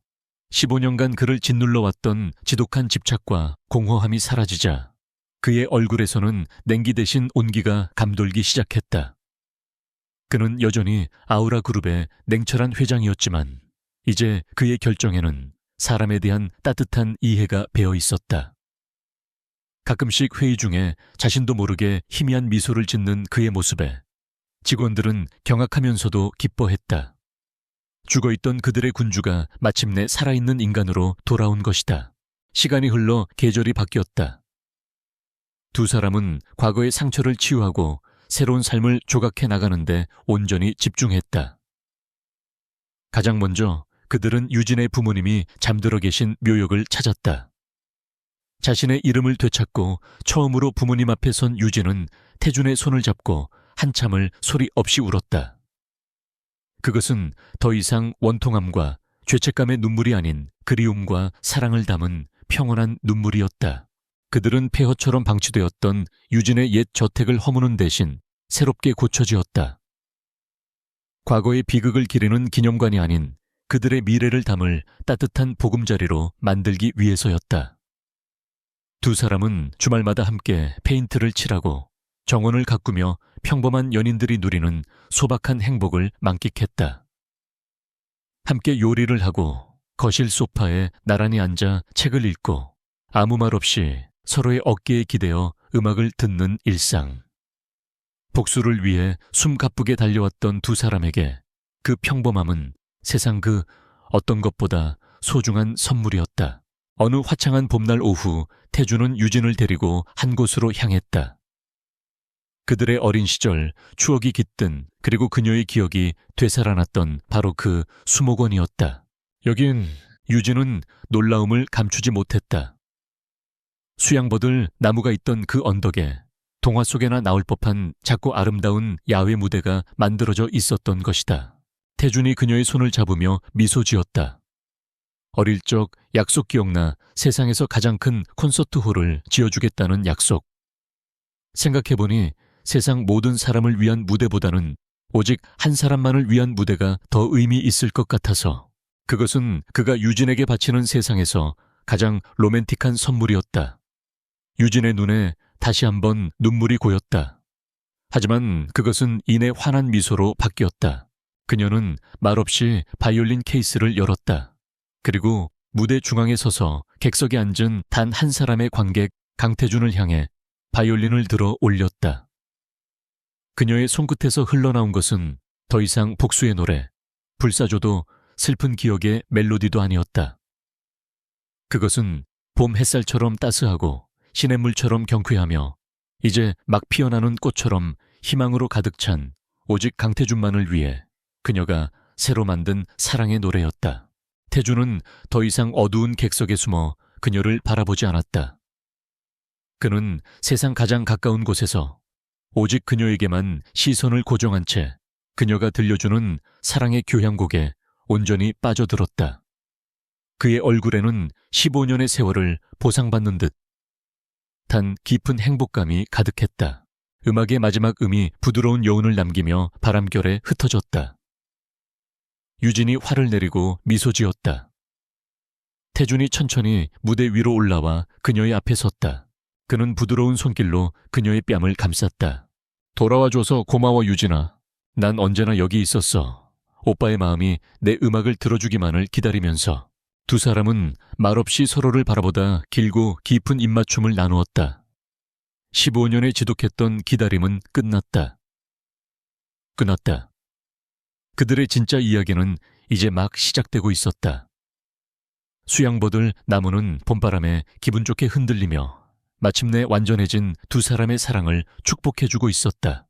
15년간 그를 짓눌러왔던 지독한 집착과 공허함이 사라지자 그의 얼굴에서는 냉기 대신 온기가 감돌기 시작했다. 그는 여전히 아우라 그룹의 냉철한 회장이었지만 이제 그의 결정에는 사람에 대한 따뜻한 이해가 배어 있었다. 가끔씩 회의 중에 자신도 모르게 희미한 미소를 짓는 그의 모습에 직원들은 경악하면서도 기뻐했다. 죽어있던 그들의 군주가 마침내 살아있는 인간으로 돌아온 것이다. 시간이 흘러 계절이 바뀌었다. 두 사람은 과거의 상처를 치유하고 새로운 삶을 조각해 나가는데 온전히 집중했다. 가장 먼저 그들은 유진의 부모님이 잠들어 계신 묘역을 찾았다. 자신의 이름을 되찾고 처음으로 부모님 앞에 선 유진은 태준의 손을 잡고 한참을 소리 없이 울었다. 그것은 더 이상 원통함과 죄책감의 눈물이 아닌 그리움과 사랑을 담은 평온한 눈물이었다. 그들은 폐허처럼 방치되었던 유진의 옛 저택을 허무는 대신 새롭게 고쳐지었다. 과거의 비극을 기리는 기념관이 아닌 그들의 미래를 담을 따뜻한 보금자리로 만들기 위해서였다. 두 사람은 주말마다 함께 페인트를 칠하고 정원을 가꾸며 평범한 연인들이 누리는 소박한 행복을 만끽했다. 함께 요리를 하고 거실 소파에 나란히 앉아 책을 읽고 아무 말 없이 서로의 어깨에 기대어 음악을 듣는 일상. 복수를 위해 숨가쁘게 달려왔던 두 사람에게 그 평범함은 세상 그 어떤 것보다 소중한 선물이었다. 어느 화창한 봄날 오후 태준은 유진을 데리고 한 곳으로 향했다. 그들의 어린 시절 추억이 깃든 그리고 그녀의 기억이 되살아났던 바로 그 수목원이었다. 여긴 유진은 놀라움을 감추지 못했다. 수양버들 나무가 있던 그 언덕에 동화 속에나 나올 법한 작고 아름다운 야외 무대가 만들어져 있었던 것이다. 태준이 그녀의 손을 잡으며 미소 지었다. 어릴 적 약속 기억나 세상에서 가장 큰 콘서트홀을 지어주겠다는 약속. 생각해보니 세상 모든 사람을 위한 무대보다는 오직 한 사람만을 위한 무대가 더 의미 있을 것 같아서 그것은 그가 유진에게 바치는 세상에서 가장 로맨틱한 선물이었다. 유진의 눈에 다시 한번 눈물이 고였다. 하지만 그것은 이내 환한 미소로 바뀌었다. 그녀는 말없이 바이올린 케이스를 열었다. 그리고 무대 중앙에 서서 객석에 앉은 단 한 사람의 관객 강태준을 향해 바이올린을 들어 올렸다. 그녀의 손끝에서 흘러나온 것은 더 이상 복수의 노래, 불사조도 슬픈 기억의 멜로디도 아니었다. 그것은 봄 햇살처럼 따스하고 시냇물처럼 경쾌하며 이제 막 피어나는 꽃처럼 희망으로 가득 찬 오직 강태준만을 위해 그녀가 새로 만든 사랑의 노래였다. 태준은 더 이상 어두운 객석에 숨어 그녀를 바라보지 않았다. 그는 세상 가장 가까운 곳에서 오직 그녀에게만 시선을 고정한 채 그녀가 들려주는 사랑의 교향곡에 온전히 빠져들었다. 그의 얼굴에는 15년의 세월을 보상받는 듯한 깊은 행복감이 가득했다. 음악의 마지막 음이 부드러운 여운을 남기며 바람결에 흩어졌다. 유진이 화를 내리고 미소 지었다. 태준이 천천히 무대 위로 올라와 그녀의 앞에 섰다. 그는 부드러운 손길로 그녀의 뺨을 감쌌다. 돌아와줘서 고마워 유진아. 난 언제나 여기 있었어. 오빠의 마음이 내 음악을 들어주기만을 기다리면서. 두 사람은 말없이 서로를 바라보다 길고 깊은 입맞춤을 나누었다. 15년의 지독했던 기다림은 끝났다. 그들의 진짜 이야기는 이제 막 시작되고 있었다. 수양버들 나무는 봄바람에 기분 좋게 흔들리며 마침내 완전해진 두 사람의 사랑을 축복해주고 있었다.